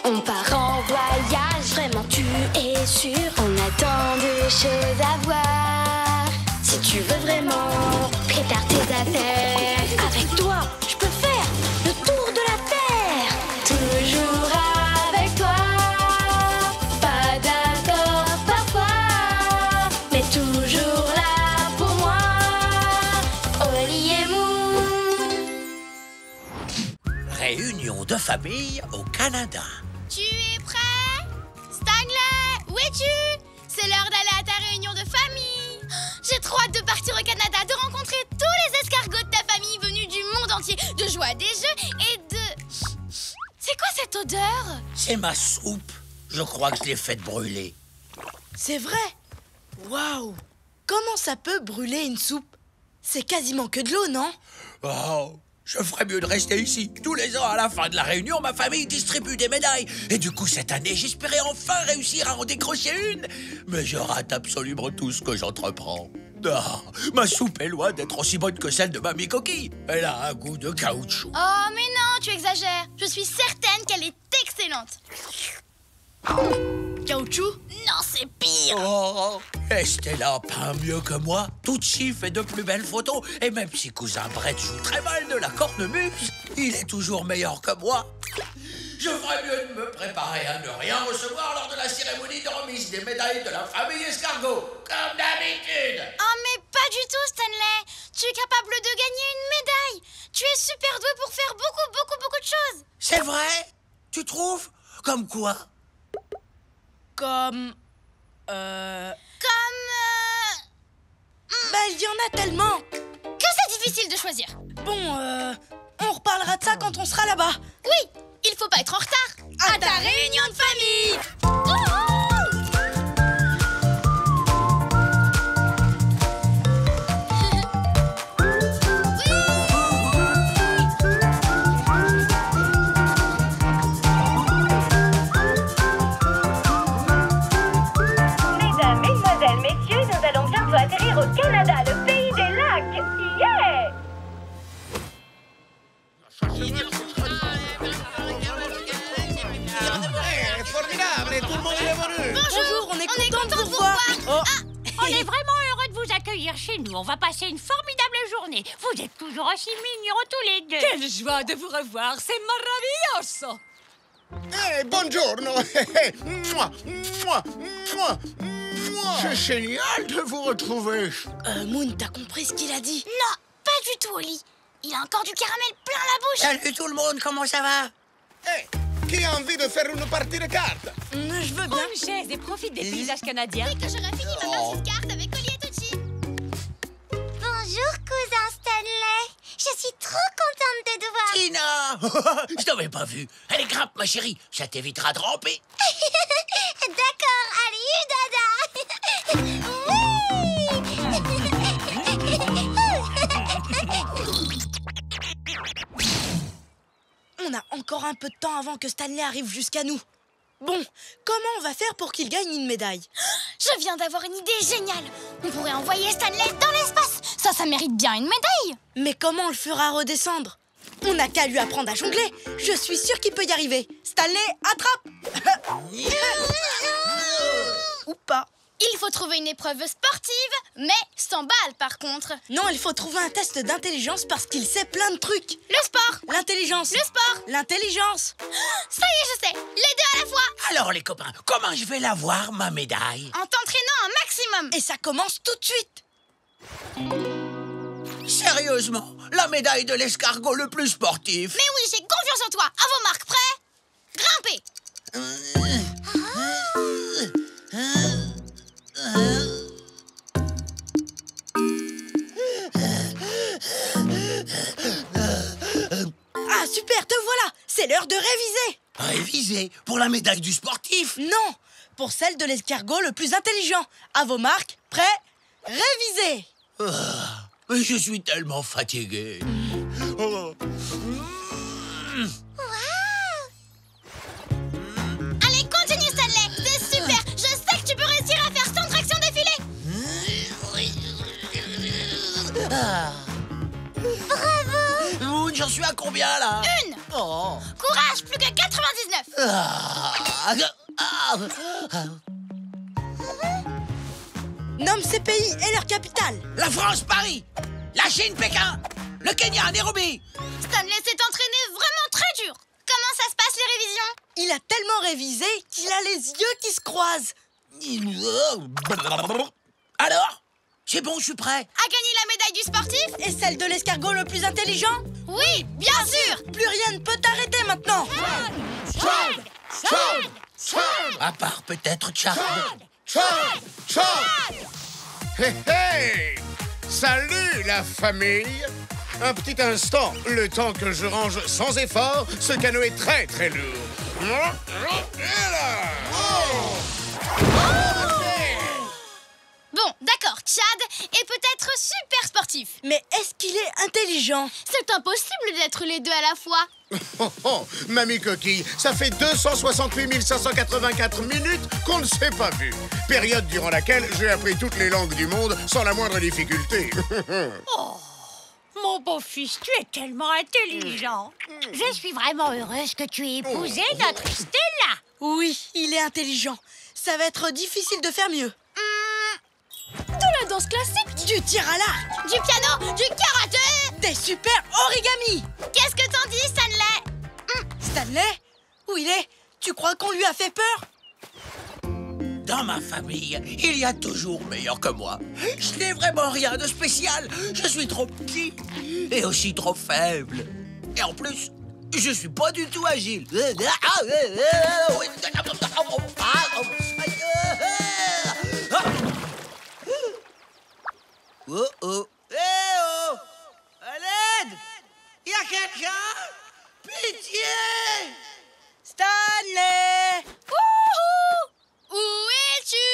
On part en voyage, vraiment tu es sûr. On a tant de choses à voir. Si tu veux vraiment, prépare tes affaires. Avec toi, je peux faire le tour de la terre. Toujours avec toi. Pas d'accord parfois, mais toujours là pour moi. Oli et Moon. Réunion de famille au Canada. Tu es prêt? Stanley, où es-tu? C'est l'heure d'aller à ta réunion de famille. J'ai trop hâte de partir au Canada, de rencontrer tous les escargots de ta famille venus du monde entier, de jouer à des jeux et de... C'est quoi cette odeur? C'est ma soupe. Je crois que je l'ai faite brûler. C'est vrai? Waouh! Comment ça peut brûler une soupe? C'est quasiment que de l'eau, non? Oh, je ferais mieux de rester ici. Tous les ans, à la fin de la réunion, ma famille distribue des médailles. Et du coup, cette année, j'espérais enfin réussir à en décrocher une. Mais je rate absolument tout ce que j'entreprends. Ah, ma soupe est loin d'être aussi bonne que celle de Mamie Coquille. Elle a un goût de caoutchouc. Oh, mais non, tu exagères. Je suis certaine qu'elle est excellente. Caoutchouc? Non, c'est pire. Oh, Estella peint mieux que moi. Tucci fait de plus belles photos. Et même si cousin Brett joue très mal de la cornemuse, il est toujours meilleur que moi. Je ferais mieux de me préparer à ne rien recevoir lors de la cérémonie de remise des médailles de la famille escargot, comme d'habitude. Oh, mais pas du tout, Stanley. Tu es capable de gagner une médaille. Tu es super doué pour faire beaucoup de choses. C'est vrai? Tu trouves? Comme quoi? Comme... Comme... Bah, il y en a tellement! Que c'est difficile de choisir. Bon, on reparlera de ça quand on sera là-bas. Oui, il faut pas être en retard. À ta réunion de famille. Mesdames, mesdemoiselles, messieurs, nous allons bientôt atterrir au Canada, le pays des lacs. Yeah! Formidable, tout le monde est venu. Bonjour, on est content content de vous voir. On est vraiment heureux de vous accueillir chez nous. On va passer une formidable journée. Vous êtes toujours aussi mignons tous les deux. Quelle joie de vous revoir, c'est maravilloso. Buongiorno. Mouah, mouah, mouah, mouah. C'est génial de vous retrouver. Moon, t'as compris ce qu'il a dit? Non, pas du tout, Oli. Il a encore du caramel plein la bouche. Salut tout le monde, comment ça va? Qui a envie de faire une partie de cartes? Je veux Prends bien. une chaise et profite des paysages canadiens. Que j'aurais fini ma partie de cartes avec Oli et Tucci. Bonjour, cousin Stanley. Je suis trop contente de te voir. Tina! Je t'avais pas vu. Allez, grimpe, ma chérie. Ça t'évitera de ramper. D'accord, allez, dada. On a encore un peu de temps avant que Stanley arrive jusqu'à nous. Bon, comment on va faire pour qu'il gagne une médaille? Je viens d'avoir une idée géniale. On pourrait envoyer Stanley dans l'espace. Ça mérite bien une médaille. Mais comment on le fera redescendre? On n'a qu'à lui apprendre à jongler. Je suis sûre qu'il peut y arriver. Stanley, attrape! Ou pas. Il faut trouver une épreuve sportive, mais sans balle par contre. Non, il faut trouver un test d'intelligence parce qu'il sait plein de trucs. Le sport. L'intelligence. Le sport. L'intelligence. Ça y est, je sais. Les deux à la fois. Alors les copains, comment je vais l'avoir, ma médaille? En t'entraînant un maximum. Et ça commence tout de suite. Sérieusement, la médaille de l'escargot le plus sportif. Mais oui, j'ai confiance en toi. À vos marques, prêts? Grimpez. Ah, super, te voilà. C'est l'heure de réviser. Réviser pour la médaille du sportif. Non, pour celle de l'escargot le plus intelligent. À vos marques, prêts, révisez. Mais je suis tellement fatigué. Oh. Allez, continue, Stanley. C'est super. Je sais que tu peux réussir à faire 100 tractions d'affilée. Bravo. J'en suis à combien là? Une. Oh. Courage, plus que 99. Nomme ces pays et leur capitale. La France, Paris. La Chine, Pékin. Le Kenya, Nairobi. Stanley s'est entraîné vraiment très dur. Comment ça se passe les révisions? Il a tellement révisé qu'il a les yeux qui se croisent. Alors? C'est bon, je suis prêt. A gagné la médaille du sportif? Et celle de l'escargot le plus intelligent? Oui, bien sûr. Plus rien ne peut t'arrêter maintenant. À part peut-être Chad. Hé hé! Salut la famille! Un petit instant, le temps que je range sans effort ce canoë très très lourd. Et là! Bon, d'accord, Chad est peut-être super sportif. Mais est-ce qu'il est intelligent? C'est impossible d'être les deux à la fois. Oh, oh, mamie coquille, ça fait 268 584 minutes qu'on ne s'est pas vu. Période durant laquelle j'ai appris toutes les langues du monde sans la moindre difficulté. Oh, mon beau-fils, tu es tellement intelligent. Je suis vraiment heureuse que tu aies épousé notre Stella. Oui, il est intelligent. Ça va être difficile de faire mieux. De la danse classique, Du tir à l'arc, du piano, du karaté. des super origami. Qu'est-ce que t'en dis, Stanley? Stanley, où il est? Tu crois qu'on lui a fait peur? Dans ma famille, il y a toujours meilleur que moi. Je n'ai vraiment rien de spécial. Je suis trop petit et aussi trop faible. Et en plus, je suis pas du tout agile. Oh oh. Eh oh! À l'aide! Y a quelqu'un? Pitié! Stanley! Où es-tu?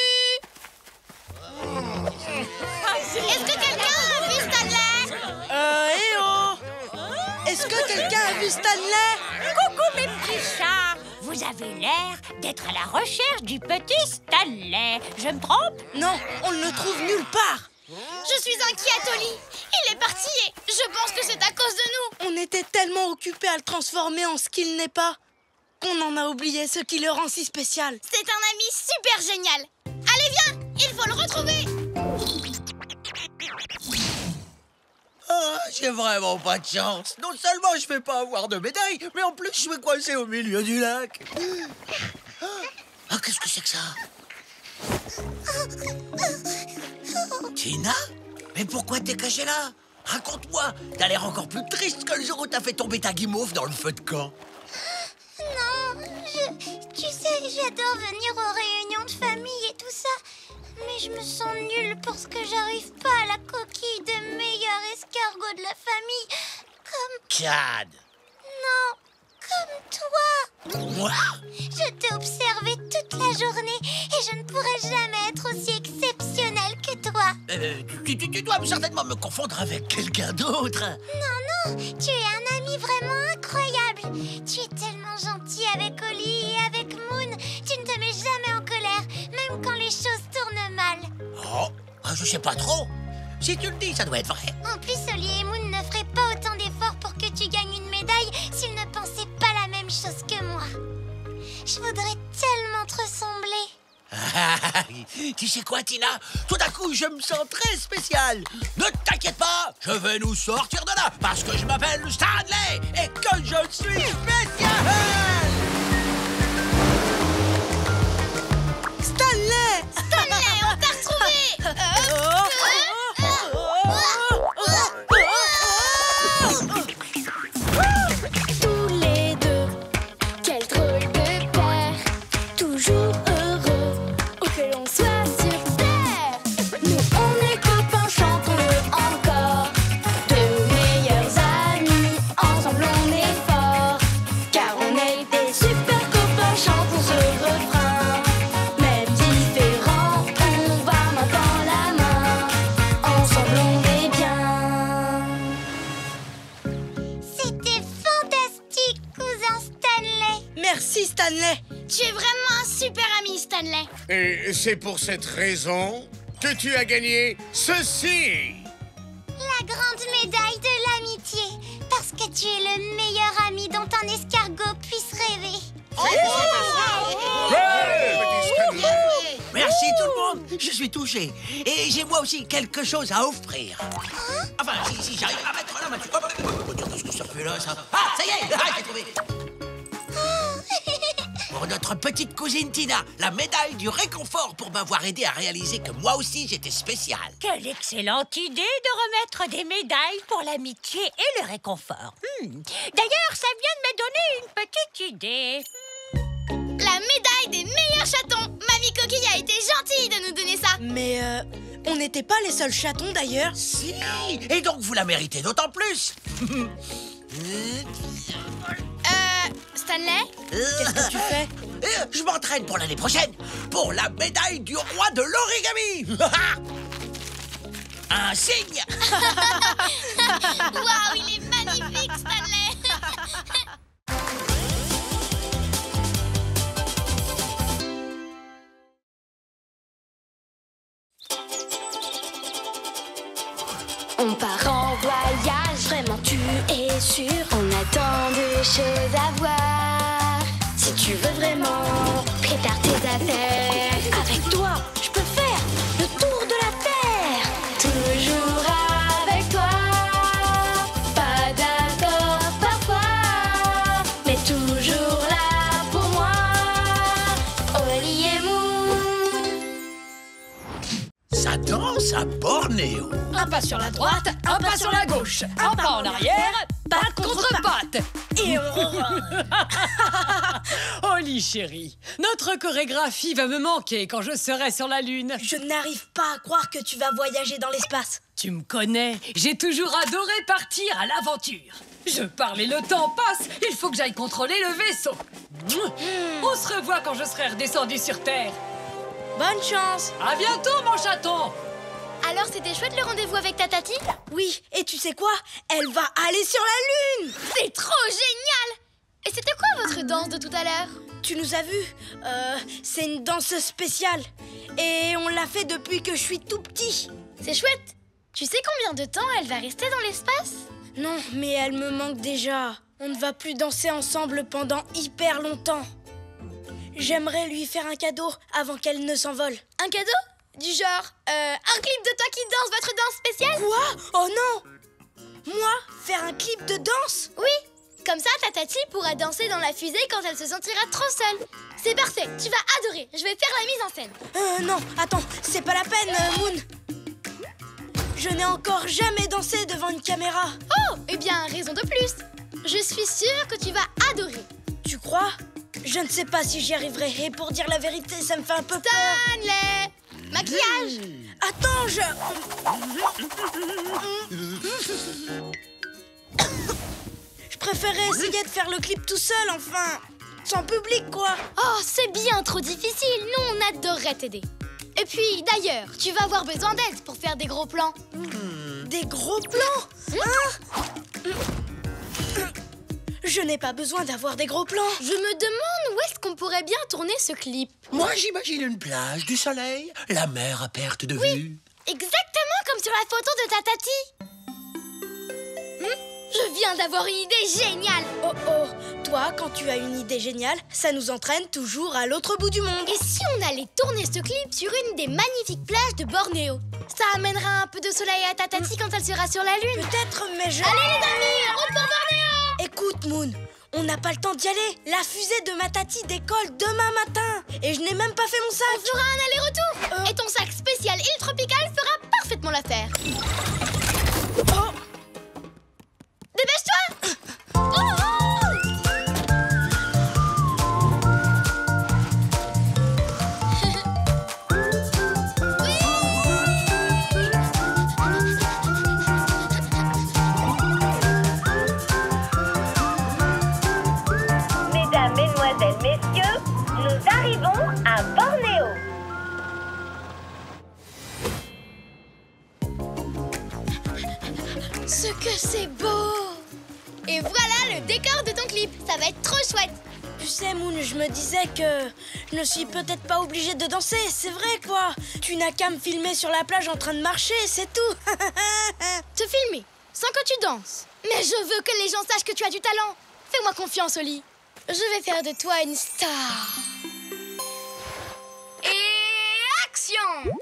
Est-ce que quelqu'un a vu Stanley? Eh oh! Est-ce que quelqu'un a vu Stanley? Coucou mes petits chats. Vous avez l'air d'être à la recherche du petit Stanley. Je me trompe? Non, on ne le trouve nulle part. Je suis inquiète, Oli. Il est parti et je pense que c'est à cause de nous. On était tellement occupés à le transformer en ce qu'il n'est pas qu'on en a oublié ce qui le rend si spécial. C'est un ami super génial. Allez, viens, il faut le retrouver. Ah, j'ai vraiment pas de chance. Non seulement je vais pas avoir de médaille, mais en plus je vais coincer au milieu du lac. Ah, qu'est-ce que c'est que ça? Tina? Mais pourquoi t'es cachée là? Raconte-moi. T'as l'air encore plus triste que le jour où t'as fait tomber ta guimauve dans le feu de camp. Non, tu sais, j'adore venir aux réunions de famille et tout ça. Mais je me sens nulle parce que j'arrive pas à la coquille de meilleur escargot de la famille. Comme... Chad. Non, comme toi. Moi? Je t'ai observé toute la journée et je ne pourrai jamais être aussi exceptionnelle que toi. Tu dois certainement me confondre avec quelqu'un d'autre. Non, non, tu es un ami vraiment incroyable. Tu es tellement gentil avec Oli et avec Moon. Tu ne te mets jamais en colère, même quand les choses tournent mal. Oh, je sais pas trop. Si tu le dis, ça doit être vrai. En plus, Oli et Moon ne feraient pas autant d'efforts pour que tu gagnes une médaille s'ils ne pensaient pas la même chose que moi. Je voudrais tellement te ressembler. Tu sais quoi, Tina? Tout d'un coup, je me sens très spécial. Ne t'inquiète pas, je vais nous sortir de là parce que je m'appelle Stanley et que je suis spécial. Stanley! Stanley, on t'a retrouvé. Tous les deux, quel drôle de paire, toujours heureux, où que l'on soit sur terre. Nous on est copains, chantons-le encore, de meilleurs amis, ensemble on est forts, car on est des super copains, chantons ce refrain. Même différents, on va main dans la main, ensemble on est bien. C'était fantastique, cousin Stanley. Merci Stanley. Tu es vraiment un super ami, Stanley. Et c'est pour cette raison que tu as gagné ceci. La grande médaille de l'amitié. Parce que tu es le meilleur ami dont un je suis touché. Et j'ai moi aussi quelque chose à offrir. Enfin, si j'arrive à mettre la main dessus. Qu'est-ce que ça fait là, ça? Ah, ça y est, j'ai trouvé. Pour notre petite cousine Tina, la médaille du réconfort pour m'avoir aidé à réaliser que moi aussi j'étais spécial. Quelle excellente idée de remettre des médailles pour l'amitié et le réconfort. D'ailleurs, ça vient de me donner une petite idée. La médaille des meilleurs chatons. Mamie Coquille a été gentille de nous donner ça. Mais on n'était pas les seuls chatons d'ailleurs. Si, et donc vous la méritez d'autant plus. Stanley? Qu'est-ce que tu fais? Je m'entraîne pour l'année prochaine, pour la médaille du roi de l'origami. Un signe. Waouh, il est magnifique, Stanley. On part en voyage, vraiment tu es sûr. On a tant de choses à voir. Si tu veux vraiment prépare tes affaires. Avec toi, je peux faire le tour de la terre. Toujours avec toi. Pas d'accord parfois, mais toujours là pour moi. Oli et Moon. Ça danse à Bornéo. Un pas sur la droite, un pas sur la gauche. Un pas en arrière, patte contre patte. Et on... Oli chérie, notre chorégraphie va me manquer quand je serai sur la Lune. Je n'arrive pas à croire que tu vas voyager dans l'espace. Tu me connais, j'ai toujours adoré partir à l'aventure. Je parle et le temps passe, il faut que j'aille contrôler le vaisseau. On se revoit quand je serai redescendu sur Terre. Bonne chance. À bientôt, mon chaton. Alors, c'était chouette le rendez-vous avec ta tati? Oui, et tu sais quoi? Elle va aller sur la Lune. C'est trop génial! Et c'était quoi votre danse de tout à l'heure? Tu nous as vus? C'est une danse spéciale. Et on l'a fait depuis que je suis tout petit. C'est chouette! Tu sais combien de temps elle va rester dans l'espace? Non, mais elle me manque déjà. On ne va plus danser ensemble pendant hyper longtemps. J'aimerais lui faire un cadeau avant qu'elle ne s'envole. Un cadeau? Du genre, un clip de toi qui danse votre danse spéciale? Quoi? Oh non! Moi, faire un clip de danse? Oui! Comme ça, ta tati pourra danser dans la fusée quand elle se sentira trop seule. C'est parfait, tu vas adorer. Je vais faire la mise en scène. Non, attends, c'est pas la peine, Moon. Je n'ai encore jamais dansé devant une caméra. Oh, eh bien, raison de plus. Je suis sûre que tu vas adorer. Tu crois? Je ne sais pas si j'y arriverai. Et pour dire la vérité, ça me fait un peu peur. Stanley! Maquillage! Attends, Je préférais essayer de faire le clip tout seul, enfin. Sans public, quoi. Oh, c'est bien trop difficile. Nous, on adorerait t'aider. Et puis, d'ailleurs, tu vas avoir besoin d'aide pour faire des gros plans. Des gros plans? Je n'ai pas besoin d'avoir des gros plans. Je me demande où est-ce qu'on pourrait bien tourner ce clip. Moi, j'imagine une plage, du soleil, la mer à perte de vue. Exactement comme sur la photo de ta tati. Je viens d'avoir une idée géniale. Oh oh, toi, quand tu as une idée géniale, ça nous entraîne toujours à l'autre bout du monde. Et si on allait tourner ce clip sur une des magnifiques plages de Bornéo? Ça amènera un peu de soleil à ta tati quand elle sera sur la Lune. Peut-être, mais je... Allez les amis, route pour Bornéo! Écoute, Moon, on n'a pas le temps d'y aller. La fusée de ma tati décolle demain matin. Et je n'ai même pas fait mon sac. On fera un aller-retour. Et ton sac spécial île tropicale fera parfaitement l'affaire. Oh. Dépêche-toi! Oh! Mesdames, mesdemoiselles, messieurs, nous arrivons à Bornéo. Ce que c'est beau! Et voilà le décor de ton clip. Ça va être trop chouette. Tu sais, Moon, je me disais que je ne suis peut-être pas obligée de danser. C'est vrai, quoi. Tu n'as qu'à me filmer sur la plage en train de marcher, c'est tout. Te filmer, sans que tu danses. Mais je veux que les gens sachent que tu as du talent. Fais-moi confiance, Oli. Je vais faire de toi une star. Et action!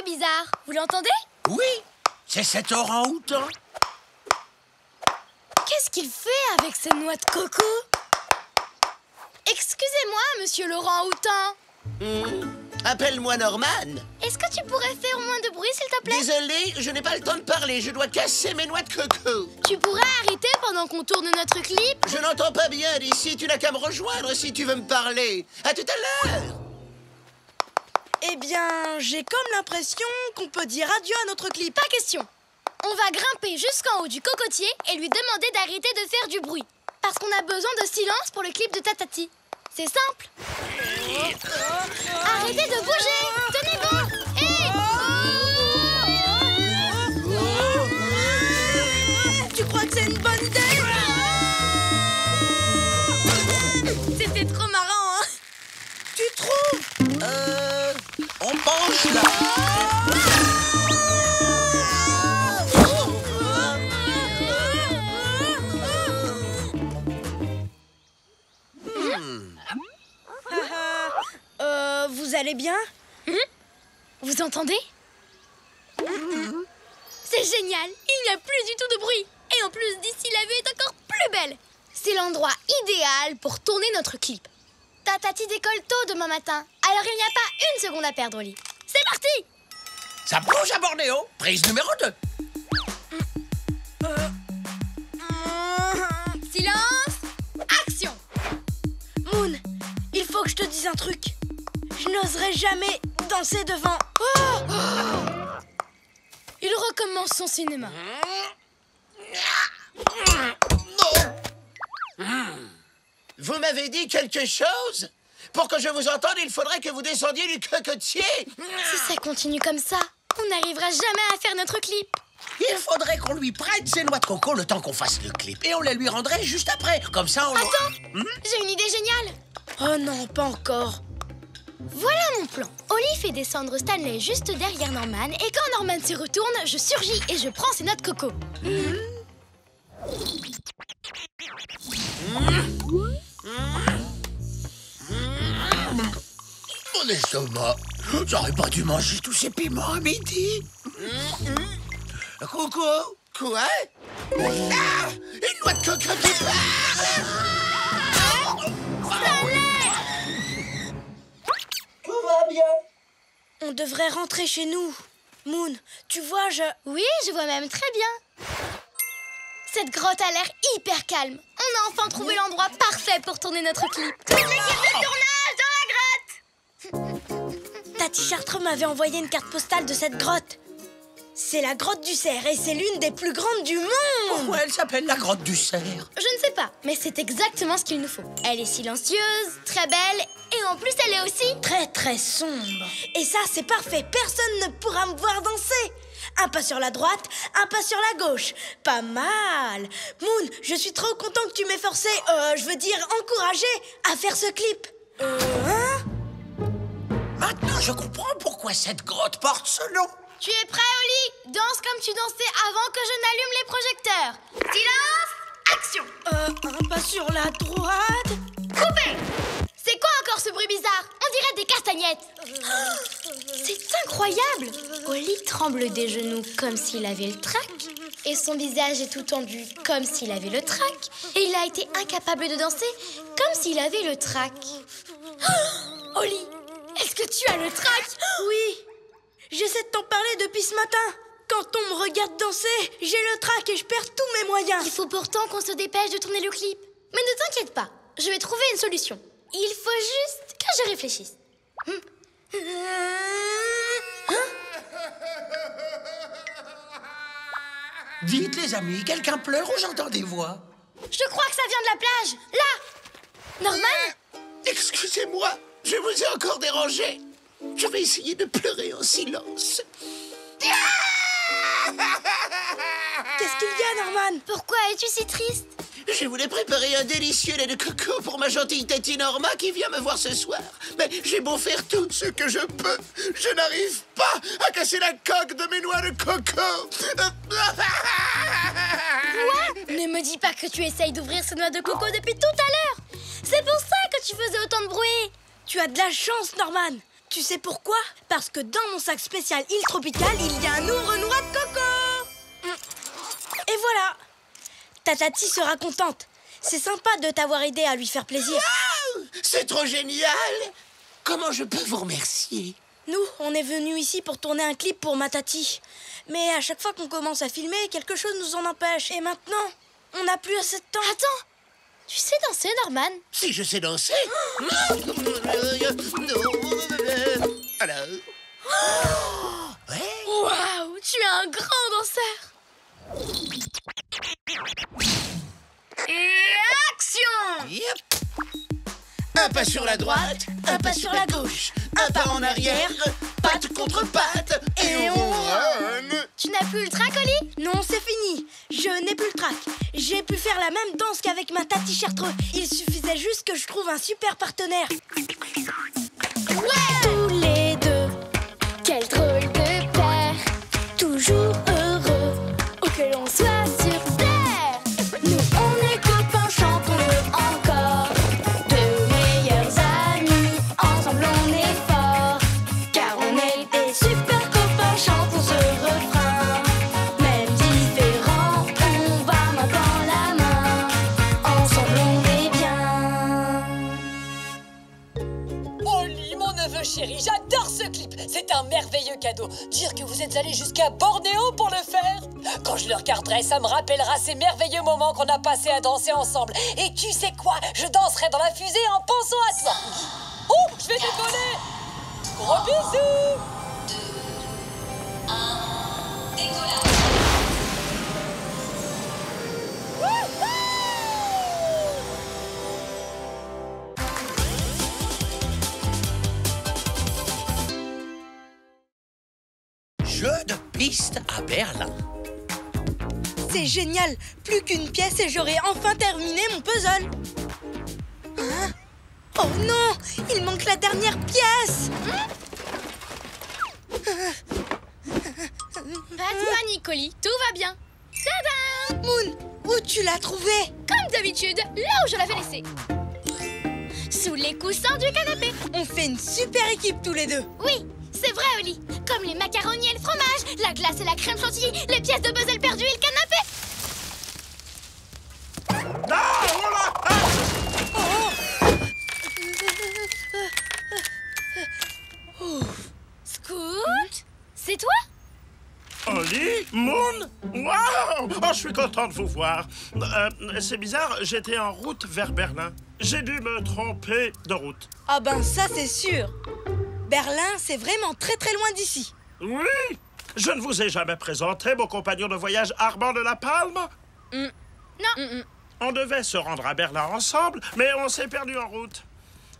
bizarre. Vous l'entendez? Oui, c'est cet orang-outan. Qu'est-ce qu'il fait avec ces noix de coco? Excusez-moi, monsieur l'orang-outan. Appelle-moi Norman. Est-ce que tu pourrais faire moins de bruit, s'il te plaît? Désolé, je n'ai pas le temps de parler. Je dois casser mes noix de coco. Tu pourrais arrêter pendant qu'on tourne notre clip? Je n'entends pas bien d'ici. Tu n'as qu'à me rejoindre si tu veux me parler. À tout à l'heure. Eh bien, j'ai comme l'impression qu'on peut dire adieu à notre clip. Pas question. On va grimper jusqu'en haut du cocotier et lui demander d'arrêter de faire du bruit. Parce qu'on a besoin de silence pour le clip de Tatati. C'est simple. Arrêtez de bouger. Tenez-vous. Tu crois que c'est une bonne idée? C'était trop marrant, hein? Tu trouves? On penche là. Vous allez bien? Vous entendez? C'est génial. Il n'y a plus du tout de bruit. Et en plus, d'ici, la vue est encore plus belle. C'est l'endroit idéal pour tourner notre clip. Tatati décolle tôt demain matin. Alors il n'y a pas une seconde à perdre, Oli. C'est parti! Ça bouge à Bornéo. Prise numéro 2. Silence! Action! Moon, il faut que je te dise un truc. Je n'oserais jamais danser devant... Il recommence son cinéma. Vous m'avez dit quelque chose? Pour que je vous entende, il faudrait que vous descendiez du cocotier. Si ça continue comme ça, on n'arrivera jamais à faire notre clip. Il faudrait qu'on lui prête ses noix de coco le temps qu'on fasse le clip. Et on les lui rendrait juste après. Comme ça, on... Attends, j'ai une idée géniale. Oh non, pas encore. Voilà mon plan. Oli fait descendre Stanley juste derrière Norman. Et quand Norman se retourne, je surgis et je prends ses noix de coco. Mon estomac. J'aurais pas dû manger tous ces piments à midi. Coco? Quoi? Ah! Une noix de coco qui part! Tout va bien. On devrait rentrer chez nous. Moon, tu vois, Oui, je vois même très bien. Cette grotte a l'air hyper calme. On a enfin trouvé l'endroit parfait pour tourner notre clip. Toute l'équipe de tournage dans la grotte! Tati Chartres m'avait envoyé une carte postale de cette grotte. C'est la grotte du cerf et c'est l'une des plus grandes du monde. Pourquoi elle s'appelle la grotte du cerf? Je ne sais pas, mais c'est exactement ce qu'il nous faut. Elle est silencieuse, très belle, et en plus elle est aussi... très sombre. Et ça, c'est parfait. Personne ne pourra me voir danser. Un pas sur la droite, un pas sur la gauche. Pas mal. Moon, je suis trop content que tu m'aies forcé, encouragé à faire ce clip. Maintenant, je comprends pourquoi cette grotte porte ce nom. Tu es prêt, Oli? Danse comme tu dansais avant que je n'allume les projecteurs. Silence! Action! Un pas sur la droite. Coupé! C'est quoi encore ce bruit bizarre? On dirait des castagnettes. C'est incroyable! Oli tremble des genoux comme s'il avait le trac. Et son visage est tout tendu comme s'il avait le trac. Et il a été incapable de danser comme s'il avait le trac. Oli, est-ce que tu as le trac? Oui. J'essaie de t'en parler depuis ce matin. Quand on me regarde danser, j'ai le trac et je perds tous mes moyens. Il faut pourtant qu'on se dépêche de tourner le clip. Mais ne t'inquiète pas, je vais trouver une solution. Il faut juste que je réfléchisse. Vite, les amis, quelqu'un pleure ou j'entends des voix? Je crois que ça vient de la plage. Là! Norman? Excusez-moi, je vous ai encore dérangé. Je vais essayer de pleurer en silence. Qu'est-ce qu'il y a, Norman? Pourquoi es-tu si triste? Je voulais préparer un délicieux lait de coco pour ma gentille Tati Norma qui vient me voir ce soir. Mais j'ai beau faire tout ce que je peux, je n'arrive pas à casser la coque de mes noix de coco. Quoi? Ne me dis pas que tu essayes d'ouvrir ces noix de coco depuis tout à l'heure. C'est pour ça que tu faisais autant de bruit. Tu as de la chance, Norman. Tu sais pourquoi? Parce que dans mon sac spécial île tropicale, il y a un ouvre-noix de coco. Et voilà. Ta Tati sera contente. C'est sympa de t'avoir aidé à lui faire plaisir. Wow, c'est trop génial! Comment je peux vous remercier? Nous, on est venus ici pour tourner un clip pour ma Tati. Mais à chaque fois qu'on commence à filmer, quelque chose nous en empêche. Et maintenant, on n'a plus assez de temps. Attends, tu sais danser, Norman? Si je sais danser? Alors? Ouais. Waouh, tu es un grand danseur. Et action! Yep. Un pas sur la droite, un pas sur la gauche, un pas en arrière, patte contre patte, et on run. Tu n'as plus le trac, Oli? Non, c'est fini. Je n'ai plus le trac. J'ai pu faire la même danse qu'avec ma Tati Chartreux. Il suffisait juste que je trouve un super partenaire. Ouais! Tous les deux, quel drôle de paire. Toujours heureux, où que l'on soit sur terre. Nous, on est copains, chantons-le encore. Deux meilleurs amis, ensemble on est forts. Car on est des super copains, chantons ce refrain. Même différents, on va main dans la main. Ensemble on est bien. Oli, mon neveu chéri, j'adore ce clip. C'est un merveilleux cadeau. Dire que vous êtes allé jusqu'à Bornéo pour le faire. Quand je le regarderai, ça me rappellera ces merveilleux moments qu'on a passés à danser ensemble. Et tu sais quoi? Je danserai dans la fusée en pensant à ça. Oh, je vais décoller. Gros bisous. 2, 1, décollage. Jeu de piste à Berlin. C'est génial. Plus qu'une pièce et j'aurai enfin terminé mon puzzle. Hein? Oh non, il manque la dernière pièce. Pas de panique, Oli, tout va bien. Tadam! Moon, où tu l'as trouvé? Comme d'habitude, là où je l'avais laissé. Sous les coussins du canapé. On fait une super équipe tous les deux. Oui, c'est vrai, Oli. Comme les macaronis et le fromage, la glace et la crème chantilly, les pièces de puzzle perdues et le canapé. Scoot, c'est toi? Oli, Moon, waouh! Oh, je suis content de vous voir. C'est bizarre, j'étais en route vers Berlin. J'ai dû me tromper de route. Ah ben ça c'est sûr. Berlin, c'est vraiment très très loin d'ici. Oui! Je ne vous ai jamais présenté mon compagnon de voyage Armand de la Palme? Non. On devait se rendre à Berlin ensemble, mais on s'est perdu en route.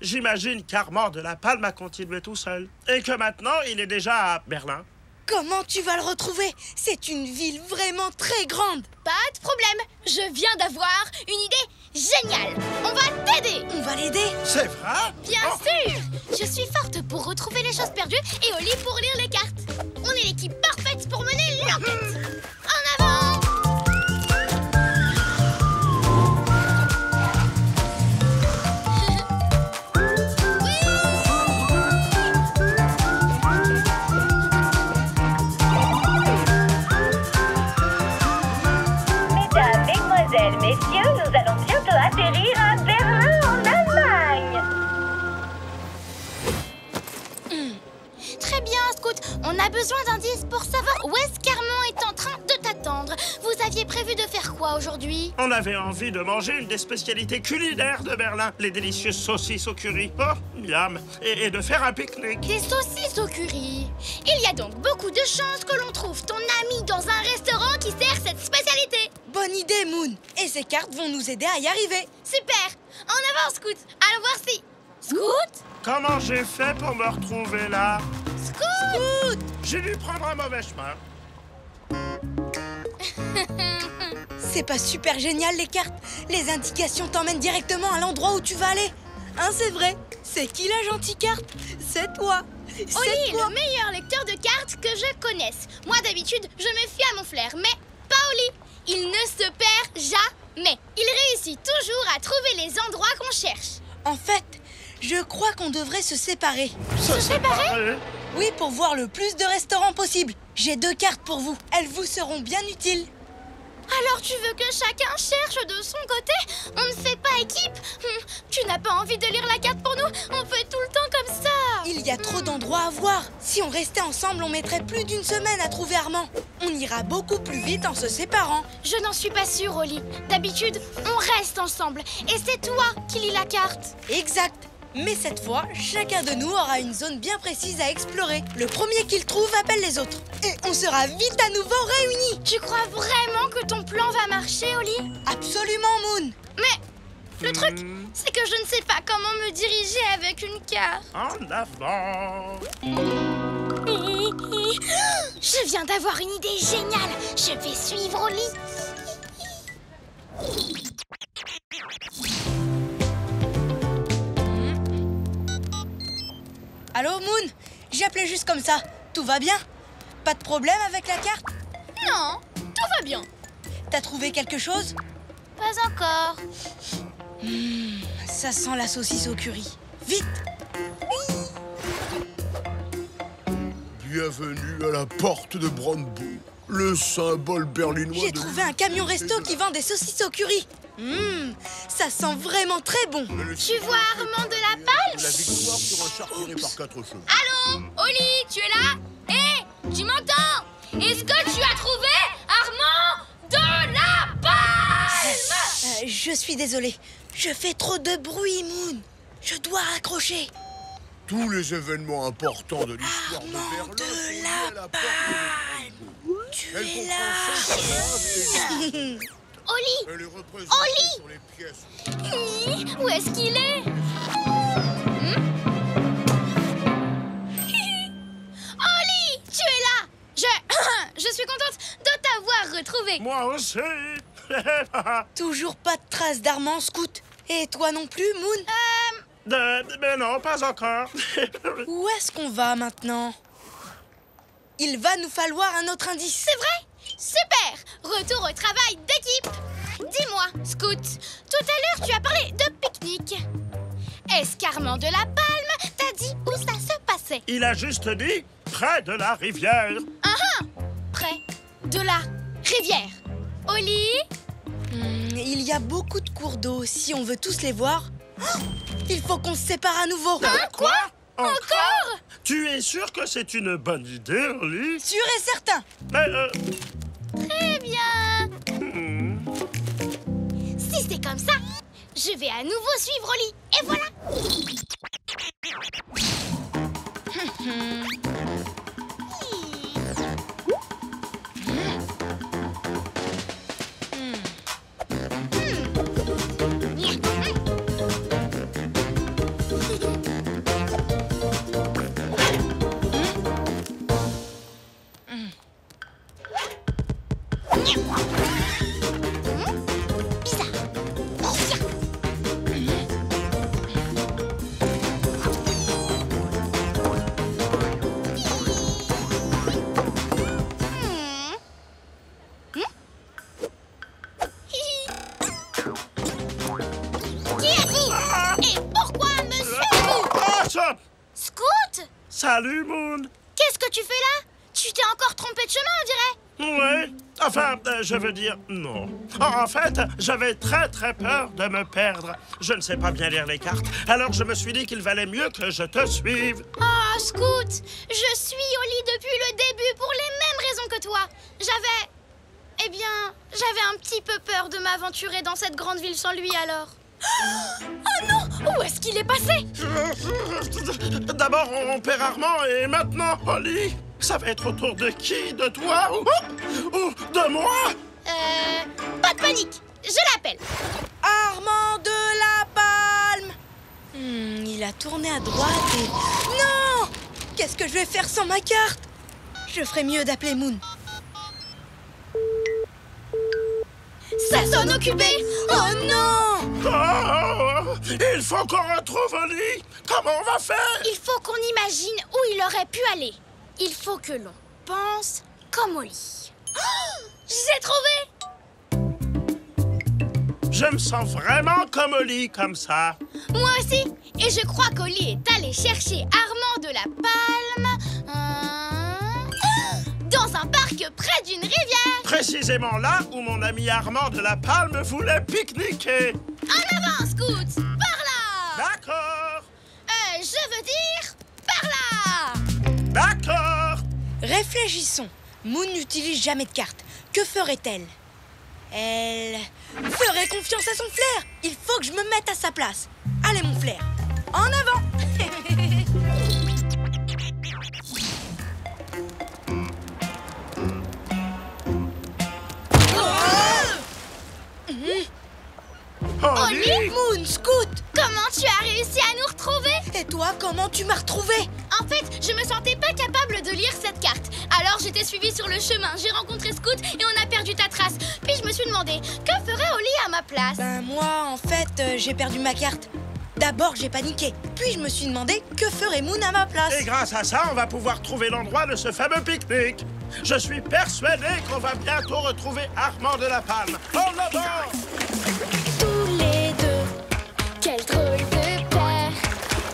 J'imagine qu'Armand de la Palme a continué tout seul. Et que maintenant, il est déjà à Berlin. Comment tu vas le retrouver? C'est une ville vraiment très grande. Pas de problème, je viens d'avoir une idée géniale. On va t'aider. On va l'aider? C'est vrai? Bien sûr. Je suis forte pour retrouver les choses perdues et Oli pour lire les cartes. On est l'équipe parfaite pour mener l'enquête. En avant! Messieurs, nous allons bientôt atterrir à Berlin, en Allemagne. Très bien, Scout. On a besoin d'indices pour savoir où est-ce qu'Armand est en train de t'attendre. Vous aviez prévu de faire quoi aujourd'hui? On avait envie de manger une des spécialités culinaires de Berlin, les délicieuses saucisses au curry. Oh, miam! Et de faire un pique-nique. Des saucisses au curry. Il y a donc beaucoup de chances que l'on trouve ton ami dans un restaurant qui sert cette spécialité. Bonne idée, Moon. Et ces cartes vont nous aider à y arriver. Super. En avant, Scout. Allons voir si... Scout? Comment j'ai fait pour me retrouver là? Scout! J'ai dû prendre un mauvais chemin. C'est pas super génial les cartes? Les indications t'emmènent directement à l'endroit où tu vas aller. Hein, c'est vrai. C'est qui la gentille carte? C'est toi. Oli est le meilleur lecteur de cartes que je connaisse. Moi, d'habitude, je me fie à mon flair, mais pas Oli. Il ne se perd jamais. Il réussit toujours à trouver les endroits qu'on cherche. En fait, Je crois qu'on devrait se séparer. Se séparer? Oui, pour voir le plus de restaurants possible. J'ai 2 cartes pour vous. Elles vous seront bien utiles. Alors tu veux que chacun cherche de son côté? On ne fait pas équipe? Tu n'as pas envie de lire la carte pour nous? On fait tout le temps comme ça. Il y a trop d'endroits à voir. Si on restait ensemble, on mettrait plus d'1 semaine à trouver Armand. On ira beaucoup plus vite en se séparant. Je n'en suis pas sûre, Oli. D'habitude, on reste ensemble. Et c'est toi qui lis la carte. Exact. Mais cette fois, chacun de nous aura une zone bien précise à explorer. Le premier qu'il trouve appelle les autres. Et on sera vite à nouveau réunis. Tu crois vraiment que ton plan va marcher, Oli? Absolument, Moon. Mais le truc, c'est que je ne sais pas comment me diriger avec une carte. En avant. Je viens d'avoir une idée géniale. Je vais suivre Oli. Allô, Moon? J'appelais juste comme ça. Tout va bien? Pas de problème avec la carte? Non, tout va bien. T'as trouvé quelque chose? Pas encore. Ça sent la saucisse au curry. Vite! Bienvenue à la porte de Brandebourg, le symbole berlinois. J'ai trouvé un camion resto qui vend des saucisses au curry. Ça sent vraiment très bon. Tu vois Armand de la Palme? La victoire sur un char tiré par 4 chevaux. Allô, Oli, tu es là? Hé, tu m'entends? Est-ce que tu as trouvé Armand de la Palme? Je suis désolée. Je fais trop de bruit, Moon. Je dois raccrocher. Tous les événements importants de l'histoire de Armand Berlin de sont liés la à la porte de Brandebourg. Tu Elle es comprend là. 5 cases et Oli, elle est représentée Oli. sur les pièces. où est-ce qu'il est? Oli, tu es là? Je suis contente de t'avoir retrouvé. Moi aussi. Toujours pas de traces d'Armand, Scout. Et toi non plus, Moon? Mais non, pas encore. Où est-ce qu'on va maintenant? Il va nous falloir un autre indice. C'est vrai? Super! Retour au travail d'équipe. Dis-moi, Scout, tout à l'heure tu as parlé de pique-nique. Est-ce qu'Armand de la Palme t'a dit où ça se passait? Il a juste dit près de la rivière. Près de la rivière. Oli? Il y a beaucoup de cours d'eau. Si on veut tous les voir, il faut qu'on se sépare à nouveau. Quoi? Encore? Tu es sûr que c'est une bonne idée, Oli? Sûr et certain. Très bien. Si c'est comme ça, je vais à nouveau suivre Oli. Et voilà. Salut, Moon. Qu'est-ce que tu fais là? Tu t'es encore trompé de chemin, on dirait. Ouais. Enfin, je veux dire, non. En fait, j'avais très peur de me perdre. Je ne sais pas bien lire les cartes, alors je me suis dit qu'il valait mieux que je te suive. Oh, Scout, je suis Oli depuis le début pour les mêmes raisons que toi. J'avais un petit peu peur de m'aventurer dans cette grande ville sans lui alors. Oh non! Où est-ce qu'il est passé? D'abord, on perd Armand et maintenant, Oli. Ça va être au tour de qui? De toi ou de moi? Pas de panique, je l'appelle. Armand de la Palme. Il a tourné à droite et... Non! Qu'est-ce que je vais faire sans ma carte? Je ferais mieux d'appeler Moon. Ça sonne occupé. Oh non! Oh, il faut qu'on retrouve Oli. Comment on va faire? Il faut qu'on imagine où il aurait pu aller. Il faut que l'on pense comme Oli. Oh, j'ai trouvé! Je me sens vraiment comme Oli, comme ça. Moi aussi. Et je crois qu'Oli est allé chercher Armand de la Palme... dans un parc près d'une rivière. Précisément là où mon ami Armand de la Palme voulait pique-niquer. En avant, Scoot. Par là. D'accord. Je veux dire, par là. D'accord. Réfléchissons. Moon n'utilise jamais de carte. Que ferait-elle? Elle ferait confiance à son flair. Il faut que je me mette à sa place. Allez, mon flair, en avant. Oli, Moon, Scoot, comment tu as réussi à nous retrouver? et toi, comment tu m'as retrouvé? En fait, je me sentais pas capable de lire cette carte. Alors je t'ai suivi sur le chemin, j'ai rencontré Scoot et on a perdu ta trace. Puis je me suis demandé, que ferait Oli à ma place? Ben moi, en fait, j'ai perdu ma carte. D'abord, j'ai paniqué. Puis je me suis demandé, que ferait Moon à ma place? Et grâce à ça, on va pouvoir trouver l'endroit de ce fameux pique-nique. Je suis persuadé qu'on va bientôt retrouver Armand de la Palme. En avant! Tous les deux, quel drôle de paire,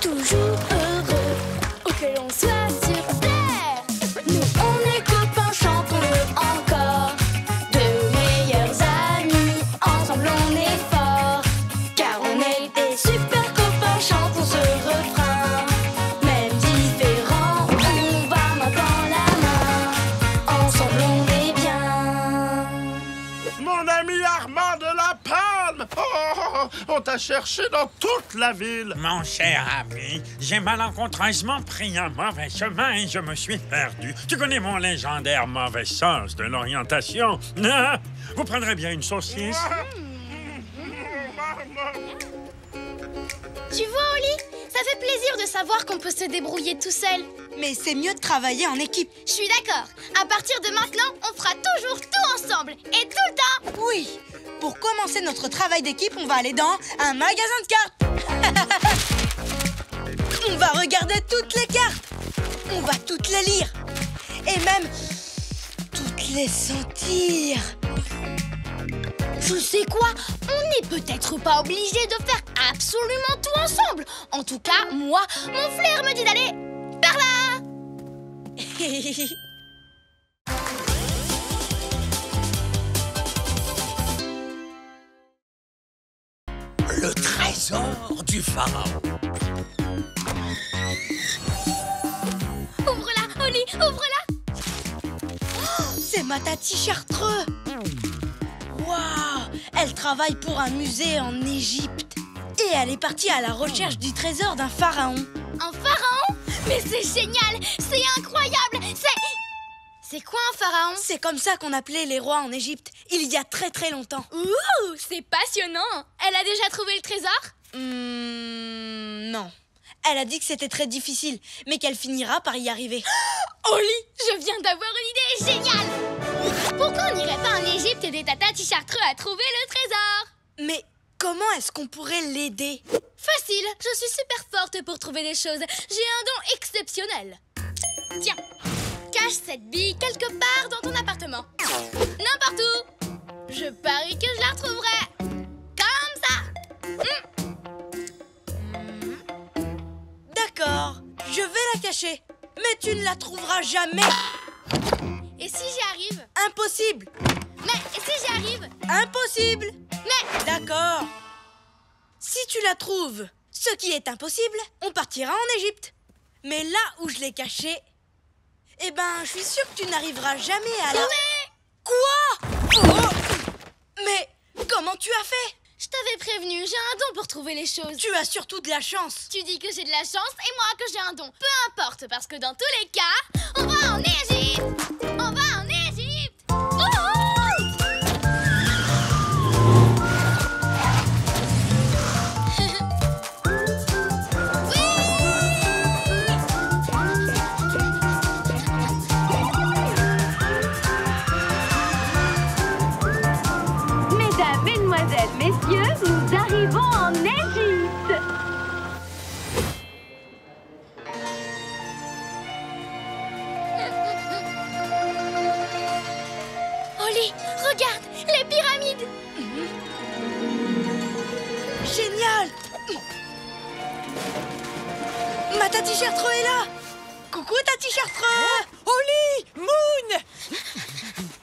toujours heureux, où que l'on soit sur terre. Nous on est copains, chantons-le encore, de meilleurs amis, ensemble on est forts, car on est des super copains, chantons ce refrain. Même différents, on va main dans la main, ensemble on est bien. Mon ami Armand de la Palme! Oh, on t'a cherché dans toute la ville. Mon cher ami, j'ai malencontreusement pris un mauvais chemin et je me suis perdu. Tu connais mon légendaire mauvais sens de l'orientation? Ah, vous prendrez bien une saucisse? Tu vois, Oli, ça fait plaisir de savoir qu'on peut se débrouiller tout seul. Mais c'est mieux de travailler en équipe. Je suis d'accord. À partir de maintenant, on fera toujours tout ensemble et tout le temps. Oui, pour commencer notre travail d'équipe, on va aller dans un magasin de cartes. On va regarder toutes les cartes. On va toutes les lire. Et même toutes les sentir. Je sais quoi, on n'est peut-être pas obligé de faire absolument tout ensemble. En tout cas, moi, mon flair me dit d'aller par là. Le trésor du pharaon. Ouvre-la, Oli, ouvre-la. C'est ma tati Chartreux. Waouh, elle travaille pour un musée en Égypte. Et elle est partie à la recherche du trésor d'un pharaon. Un pharaon? Mais c'est génial, c'est incroyable, C'est quoi un pharaon? C'est comme ça qu'on appelait les rois en Égypte, il y a très très longtemps. Ouh, c'est passionnant. Elle a déjà trouvé le trésor? Non. Elle a dit que c'était très difficile, mais qu'elle finira par y arriver. Oli, je viens d'avoir une idée géniale. Pourquoi on n'irait pas en Égypte aider ta tati Chartreux à trouver le trésor? Mais comment est-ce qu'on pourrait l'aider? Facile, je suis super forte pour trouver des choses. J'ai un don exceptionnel. Tiens, cache cette bille quelque part dans ton appartement. N'importe où. Je parie que je la retrouverai. Comme ça. D'accord, je vais la cacher. Mais tu ne la trouveras jamais. Et si j'y arrive? Impossible. Mais et si j'y arrive? Impossible. Mais... D'accord. Si tu la trouves, ce qui est impossible, on partira en Égypte. Mais là où je l'ai cachée, eh ben, je suis sûre que tu n'arriveras jamais à la... Mais... Quoi? Oh! Mais comment tu as fait? Je t'avais prévenu, j'ai un don pour trouver les choses. Tu as surtout de la chance. Tu dis que j'ai de la chance et moi que j'ai un don. Peu importe, parce que dans tous les cas, on va en Égypte. On va en Égypte. Oh! Mesdames, mesdemoiselles, messieurs, nous arrivons en Égypte. Oli, regarde, les pyramides. Ma Tati Chartreux est là! Coucou Tati Chartreux! Oli! Moon!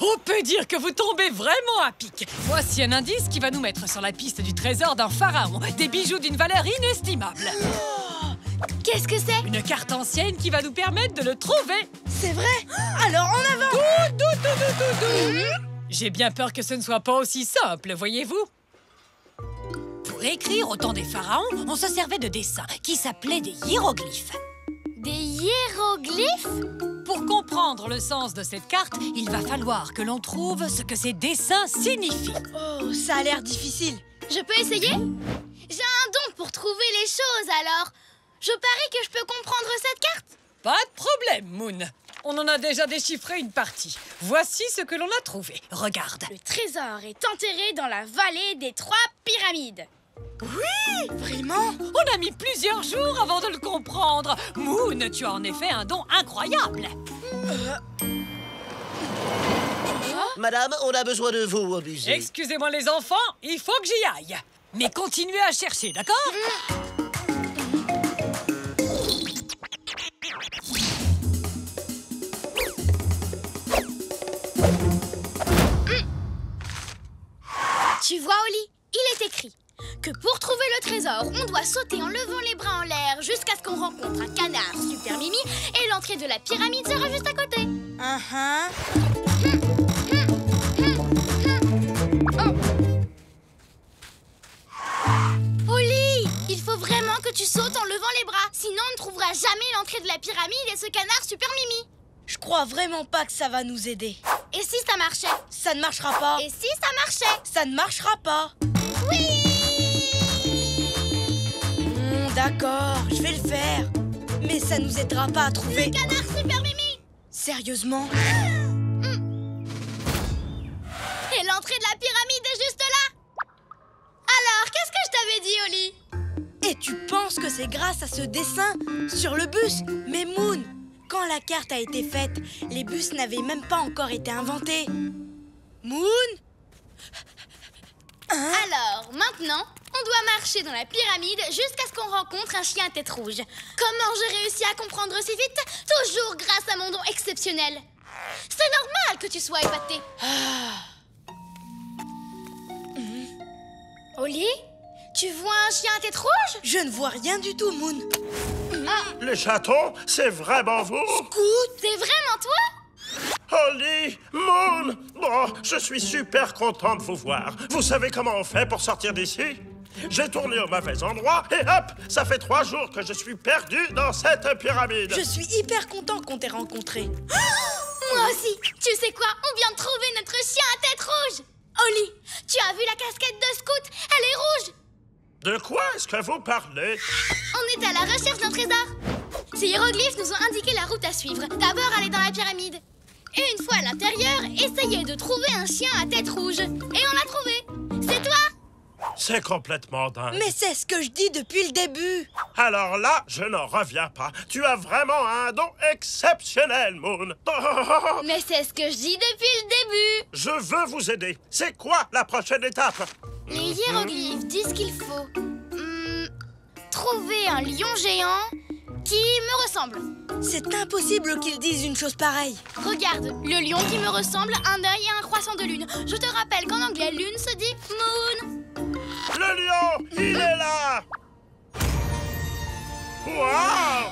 On peut dire que vous tombez vraiment à pic. Voici un indice qui va nous mettre sur la piste du trésor d'un pharaon. Des bijoux d'une valeur inestimable. Qu'est-ce que c'est? Une carte ancienne qui va nous permettre de le trouver. C'est vrai? Alors en avant! J'ai bien peur que ce ne soit pas aussi simple, voyez-vous. Pour écrire au temps des pharaons, on se servait de dessins qui s'appelaient des hiéroglyphes. Des hiéroglyphes? Pour comprendre le sens de cette carte, il va falloir que l'on trouve ce que ces dessins signifient. Oh, ça a l'air difficile. Je peux essayer? J'ai un don pour trouver les choses, alors je parie que je peux comprendre cette carte. Pas de problème, Moon. On en a déjà déchiffré une partie. Voici ce que l'on a trouvé. Regarde. Le trésor est enterré dans la vallée des 3 pyramides. Oui, vraiment? On a mis plusieurs jours avant de le comprendre. Moon, tu as en effet un don incroyable. Madame, on a besoin de vous au musée. Excusez-moi les enfants, il faut que j'y aille. Mais continuez à chercher, d'accord? Tu vois, Oli, il est écrit que pour trouver le trésor, on doit sauter en levant les bras en l'air jusqu'à ce qu'on rencontre un canard super mimi et l'entrée de la pyramide sera juste à côté. Oli, il faut vraiment que tu sautes en levant les bras, sinon on ne trouvera jamais l'entrée de la pyramide et ce canard super mimi. Je crois vraiment pas que ça va nous aider. Et si ça marchait? Ça ne marchera pas. Et si ça marchait? Ça ne marchera pas. Oui! D'accord, je vais le faire. Mais ça nous aidera pas à trouver... Le canard super mimi! Sérieusement? Et l'entrée de la pyramide est juste là! Alors, qu'est-ce que je t'avais dit, Oli? Et tu penses que c'est grâce à ce dessin sur le bus? Mais Moon, quand la carte a été faite, les bus n'avaient même pas encore été inventés. Moon? Alors, maintenant, on doit marcher dans la pyramide jusqu'à ce qu'on rencontre un chien à tête rouge. Comment j'ai réussi à comprendre si vite? Toujours grâce à mon don exceptionnel. C'est normal que tu sois épaté. Oli, tu vois un chien à tête rouge? Je ne vois rien du tout, Moon. Les chatons, c'est vraiment vous? Scoot, c'est vraiment toi? Oli, Moon, bon, je suis super content de vous voir. Vous savez comment on fait pour sortir d'ici? J'ai tourné au mauvais endroit et hop, ça fait 3 jours que je suis perdu dans cette pyramide. Je suis hyper content qu'on t'ait rencontré. Moi aussi. Tu sais quoi? On vient de trouver notre chien à tête rouge. Oli, tu as vu la casquette de Scout? Elle est rouge. De quoi est-ce que vous parlez? On est à la recherche d'un trésor. Ces hiéroglyphes nous ont indiqué la route à suivre. D'abord, aller dans la pyramide. Et une fois à l'intérieur, essayer de trouver un chien à tête rouge. Et on l'a trouvé. C'est toi? C'est complètement dingue. Mais c'est ce que je dis depuis le début. Alors là, je n'en reviens pas. Tu as vraiment un don exceptionnel, Moon. Mais c'est ce que je dis depuis le début. Je veux vous aider. C'est quoi la prochaine étape? Les hiéroglyphes disent qu'il faut trouver un lion géant qui me ressemble. C'est impossible qu'ils disent une chose pareille. Regarde, le lion qui me ressemble, un œil et un croissant de lune. Je te rappelle qu'en anglais, lune se dit moon. Le lion, il est là. Waouh!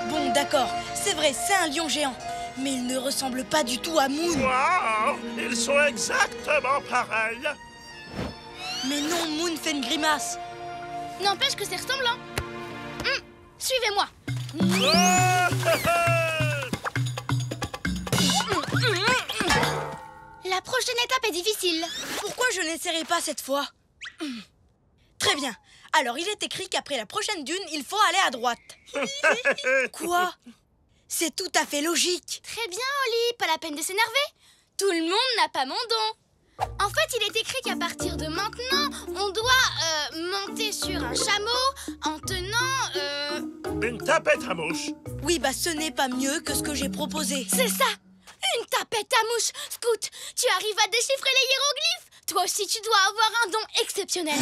Bon, d'accord, c'est vrai, c'est un lion géant. Mais il ne ressemble pas du tout à Moon. Waouh! Ils sont exactement pareils. Mais non, Moon fait une grimace. N'empêche que c'est ressemblant. Suivez-moi. La prochaine étape est difficile. Pourquoi je n'essaierai pas cette fois? Très bien. Alors, il est écrit qu'après la prochaine dune, il faut aller à droite. Quoi? C'est tout à fait logique. Très bien, Oli. Pas la peine de s'énerver. Tout le monde n'a pas mon don. En fait, il est écrit qu'à partir de maintenant, on doit monter sur un chameau en tenant... Une tapette à mouche. Oui, bah ce n'est pas mieux que ce que j'ai proposé. C'est ça! Une tapette à mouche! Scout, tu arrives à déchiffrer les hiéroglyphes? Toi aussi, tu dois avoir un don exceptionnel.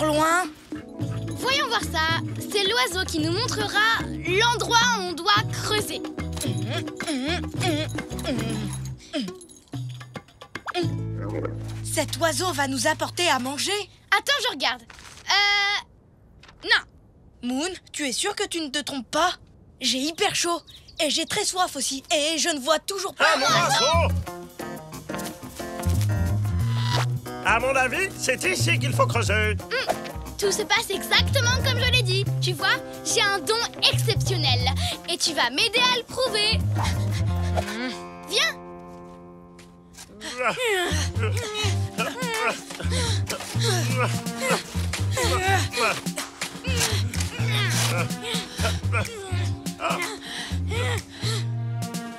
encore loin. Voyons voir ça. C'est l'oiseau qui nous montrera l'endroit où on doit creuser. Cet oiseau va nous apporter à manger. Attends, je regarde. Non. Moon, tu es sûre que tu ne te trompes pas? J'ai hyper chaud. Et j'ai très soif aussi. Et je ne vois toujours pas... Ah, mon oiseau! À mon avis, c'est ici qu'il faut creuser. Tout se passe exactement comme je l'ai dit. Tu vois, j'ai un don exceptionnel. Et tu vas m'aider à le prouver. Viens.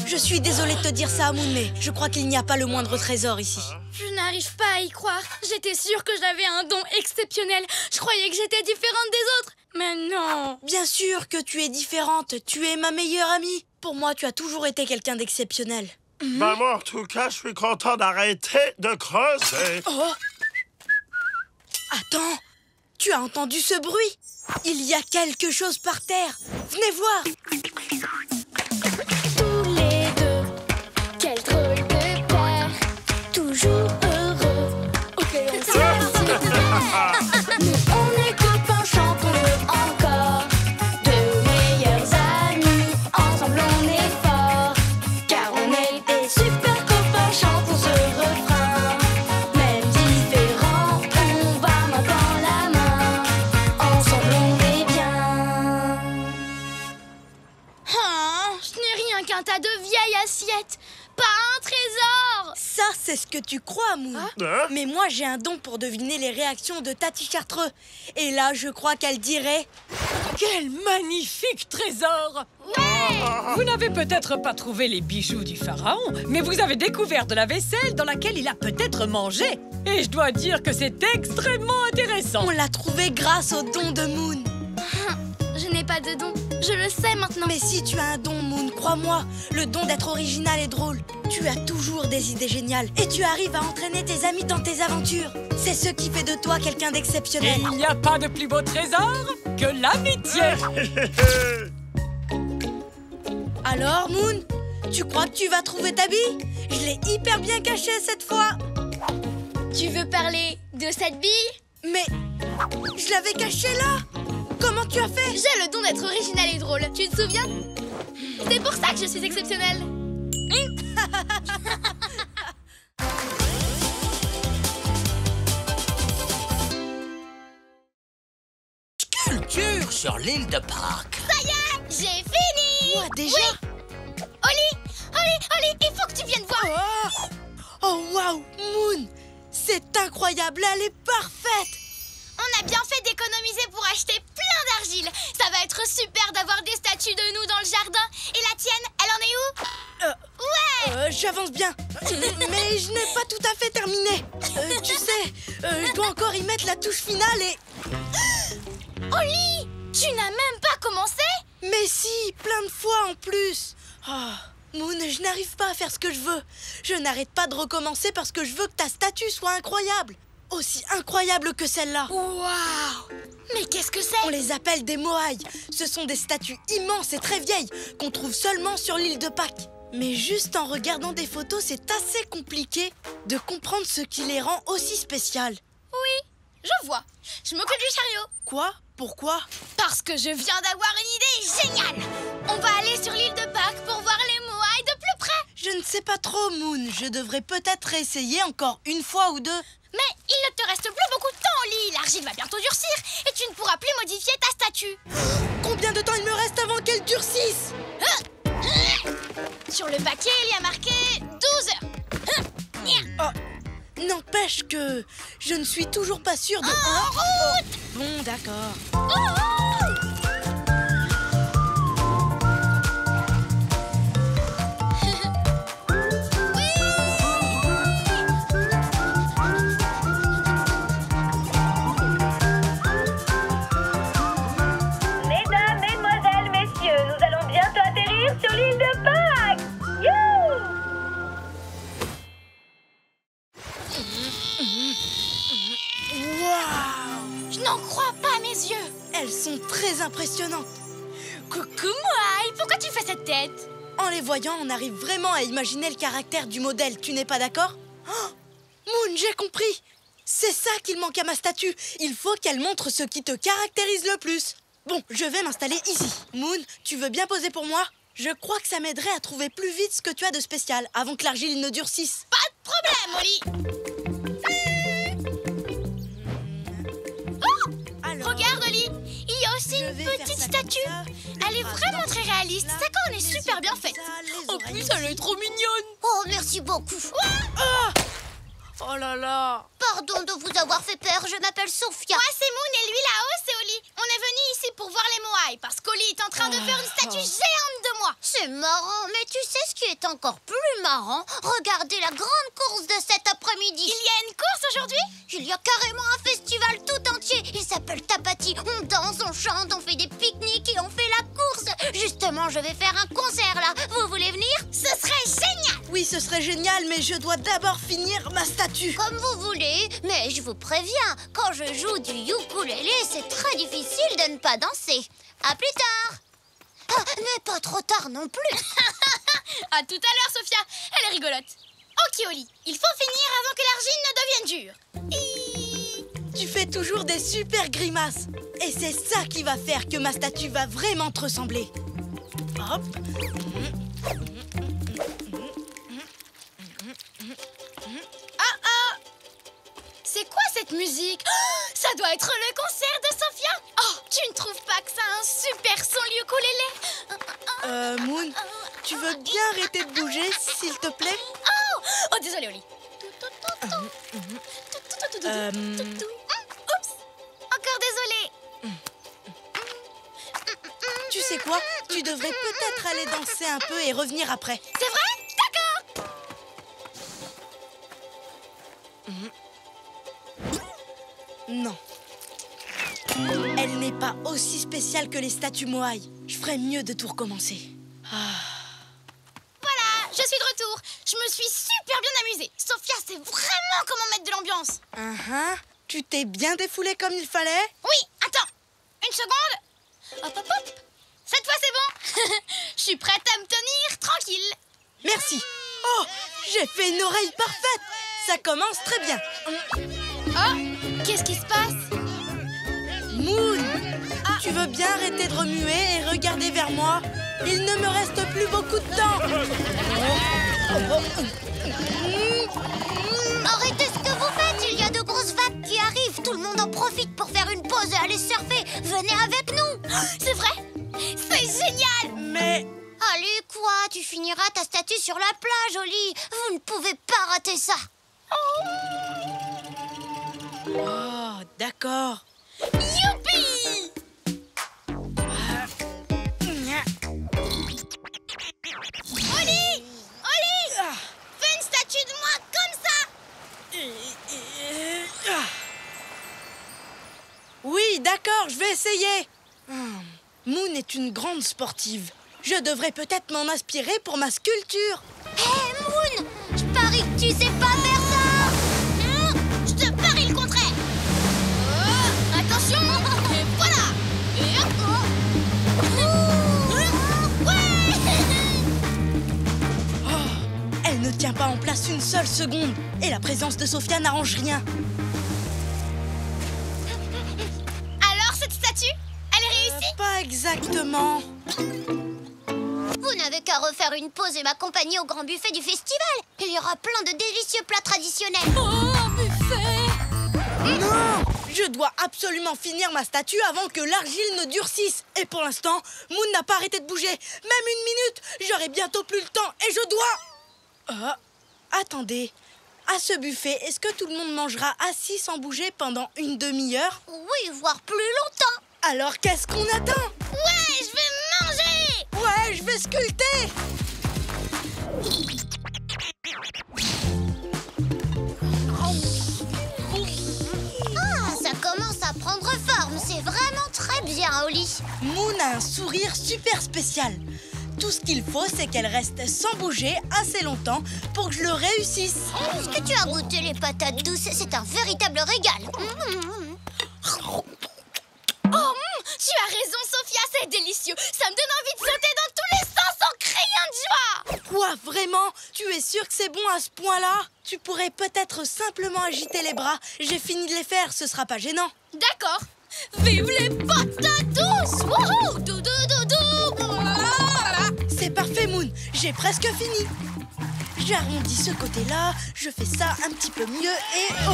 Je suis désolée de te dire ça, Moon, mais je crois qu'il n'y a pas le moindre trésor ici. Je n'arrive pas à y croire. J'étais sûre que j'avais un don exceptionnel. Je croyais que j'étais différente des autres. Mais non. Bien sûr que tu es différente. Tu es ma meilleure amie. Pour moi, tu as toujours été quelqu'un d'exceptionnel. Bah moi, en tout cas, je suis content d'arrêter de creuser. Oh! Attends, tu as entendu ce bruit? Il y a quelque chose par terre. Venez voir. Tous les deux, quel drôle de paire, toujours heureux, auquel on s'attire. Nous on est copains, chantons-le encore, de meilleurs amis, ensemble on est forts, car on est des super copains, chantons ce refrain. Même différents, on va main dans la main, ensemble on est bien. Oh, ce n'est rien qu'un tas de vieilles assiettes. Pas un trésor. Ça, c'est ce que tu crois, Moon. Hein? Mais moi, j'ai un don pour deviner les réactions de Tati Chartreux. Et là, je crois qu'elle dirait... Quel magnifique trésor! Vous n'avez peut-être pas trouvé les bijoux du pharaon, mais vous avez découvert de la vaisselle dans laquelle il a peut-être mangé. Et je dois dire que c'est extrêmement intéressant. On l'a trouvé grâce au don de Moon. Je n'ai pas de don. Je le sais maintenant. Mais si tu as un don, Moon, crois-moi, le don d'être original et drôle. Tu as toujours des idées géniales et tu arrives à entraîner tes amis dans tes aventures. C'est ce qui fait de toi quelqu'un Et d'exceptionnel. il n'y a pas de plus beau trésor que l'amitié. Alors, Moon, tu crois que tu vas trouver ta bille? Je l'ai hyper bien cachée cette fois. Tu veux parler de cette bille? Mais je l'avais cachée là. Comment tu as fait? J'ai le don d'être original et drôle. Tu te souviens? C'est pour ça que je suis exceptionnelle. Sculpture sur l'île de Pâques. Ça y est, j'ai fini. Moi déjà? Oui. Oli, il faut que tu viennes voir. Oh waouh, Moon, c'est incroyable, elle est parfaite. On a bien fait d'économiser pour acheter plein d'argile. Ça va être super d'avoir des statues de nous dans le jardin. Et la tienne, elle en est où? Ouais. J'avance bien, mais je n'ai pas tout à fait terminé. Tu sais, je dois encore y mettre la touche finale et... Oli, tu n'as même pas commencé? Mais si, plein de fois en plus. Oh, Moon, je n'arrive pas à faire ce que je veux. Je n'arrête pas de recommencer parce que je veux que ta statue soit incroyable. Aussi incroyable que celle-là. Waouh! Mais qu'est-ce que c'est? On les appelle des moaïs. Ce sont des statues immenses et très vieilles qu'on trouve seulement sur l'île de Pâques. Mais juste en regardant des photos, c'est assez compliqué de comprendre ce qui les rend aussi spéciales. Oui, je vois. Je m'occupe du chariot. Quoi? Pourquoi? Parce que je viens d'avoir une idée géniale. On va aller sur l'île de Pâques pour voir les moaïs de plus près. Je ne sais pas trop, Moon. Je devrais peut-être essayer encore une fois ou deux. Mais il ne te reste plus beaucoup de temps, Oli. L'argile va bientôt durcir et tu ne pourras plus modifier ta statue. Combien de temps il me reste avant qu'elle durcisse? Sur le paquet, il y a marqué 12 heures. Oh, n'empêche que je ne suis toujours pas sûre de... En route! Bon, d'accord. Mesdames, mesdemoiselles, messieurs, nous allons bientôt atterrir sur l'île de Pâques. Youhou! Je n'en tête. En les voyant, on arrive vraiment à imaginer le caractère du modèle, tu n'es pas d'accord? Oh, Moon, j'ai compris. C'est ça qu'il manque à ma statue. Il faut qu'elle montre ce qui te caractérise le plus. Bon, je vais m'installer ici. Moon, tu veux bien poser pour moi? Je crois que ça m'aiderait à trouver plus vite ce que tu as de spécial avant que l'argile ne durcisse. Pas de problème, Oli. Oh, regarde, Oli. Il y a aussi une petite statue. Elle est vraiment très réaliste. Sa corne est super bien faite. En plus, elle est trop mignonne. Oh, merci beaucoup. Oh là là. Pardon de vous avoir fait peur, je m'appelle Sophia. Moi, c'est Moon et lui, là-haut, c'est Oli. On est venu ici pour voir les Moai parce qu'Oli est en train de faire une statue géante de moi. C'est marrant, mais tu sais ce qui est encore plus marrant? Regardez la grande course de cet après-midi. Il y a une course aujourd'hui? Il y a carrément un festival tout entier. Il s'appelle Tapati. On danse, on chante, on fait des pique-niques et on fait la course. Justement, je vais faire un concert là. Vous voulez venir? Ce serait génial. Oui, ce serait génial, mais je dois d'abord finir ma statue. Comme vous voulez, mais je vous préviens, quand je joue du ukulélé, c'est très difficile de ne pas danser. À plus tard. Ah, mais pas trop tard non plus. À tout à l'heure, Sophia. Elle est rigolote. Ok, Oli, il faut finir avant que l'argile ne devienne dure. Tu fais toujours des super grimaces. Et c'est ça qui va faire que ma statue va vraiment te ressembler. Hop. C'est quoi cette musique? Oh, ça doit être le concert de Sophia. Oh, tu ne trouves pas que ça a un super son, ukulélé? Moon, tu veux bien arrêter de bouger, s'il te plaît? Oh, désolé, Oli. Oups, encore désolé. Tu sais quoi? Tu devrais peut-être aller danser un peu et revenir après. C'est vrai? D'accord. Non. Elle n'est pas aussi spéciale que les statues Moai. Je ferais mieux de tout recommencer. Voilà, je suis de retour. Je me suis super bien amusée. Sophia sait vraiment comment mettre de l'ambiance. Tu t'es bien défoulée comme il fallait? Oui, attends. Une seconde. Hop, hop, hop. Cette fois, c'est bon. Je suis prête à me tenir tranquille. Merci. Oh, j'ai fait une oreille parfaite. Ça commence très bien. Oh, qu'est-ce qui se passe? Moon, tu veux bien arrêter de remuer et regarder vers moi? Il ne me reste plus beaucoup de temps. Arrêtez ce que vous faites, il y a de grosses vagues qui arrivent. Tout le monde en profite pour faire une pause et aller surfer. Venez avec nous. C'est vrai? C'est génial. Mais... Allez, quoi? Tu finiras ta statue sur la plage, Oli. Vous ne pouvez pas rater ça. Oh, d'accord. Youpi! Oli! Oli! Fais une statue de moi comme ça! Oui, d'accord, je vais essayer. Moon est une grande sportive. Je devrais peut-être m'en inspirer pour ma sculpture. Hé, Moon! Je parie que tu sais pas faire ça! Je te parie le contraire! Attention! Et voilà! Et hop! Elle ne tient pas en place une seule seconde. Et la présence de Sophia n'arrange rien. Alors, cette statue, elle est réussie? Pas exactement. Vous n'avez qu'à refaire une pause et m'accompagner au grand buffet du festival. Il y aura plein de délicieux plats traditionnels. Oh, un buffet! Non! Je dois absolument finir ma statue avant que l'argile ne durcisse. Et pour l'instant, Moon n'a pas arrêté de bouger. Même une minute, j'aurai bientôt plus le temps et je dois... attendez. À ce buffet, est-ce que tout le monde mangera assis sans bouger pendant une demi-heure? Oui, voire plus longtemps. Alors qu'est-ce qu'on attend? Ouais, je vais manger! Ouais, je vais sculpter! Ça commence à prendre forme. C'est vraiment très bien, Oli. Moon a un sourire super spécial. Tout ce qu'il faut, c'est qu'elle reste sans bouger assez longtemps pour que je le réussisse. Est-ce que tu as goûté les patates douces? C'est un véritable régal. Oh, tu as raison, Sophia, c'est délicieux. Ça me donne envie de sauter dans tous les sens en Quoi, vraiment? Tu es sûr que c'est bon à ce point-là? Tu pourrais peut-être simplement agiter les bras. J'ai fini de les faire, ce sera pas gênant. D'accord. Vive les patatos! Wouhou! Doudou, doudou! C'est parfait, Moon. J'ai presque fini. J'arrondis ce côté-là, je fais ça un petit peu mieux et... Oh!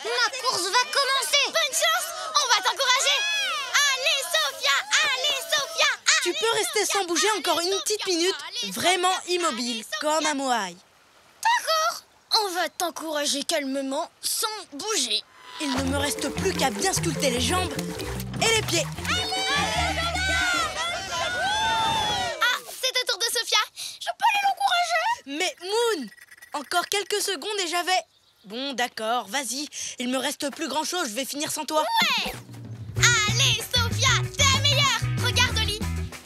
La course va commencer. Bonne chance! On va t'encourager! Allez, Sophia! Allez, Sophia! Tu peux rester sans bouger encore une petite minute, vraiment immobile, comme un moai. D'accord! On va t'encourager calmement, sans bouger. Il ne me reste plus qu'à bien sculpter les jambes et les pieds. Ah, c'est au tour de Sophia. Je peux aller l'encourager? Mais Moon, encore quelques secondes et j'avais... Bon, d'accord, vas-y. Il me reste plus grand-chose, je vais finir sans toi. Ouais! Allez, Sophia, t'es la meilleure! Regarde Oli.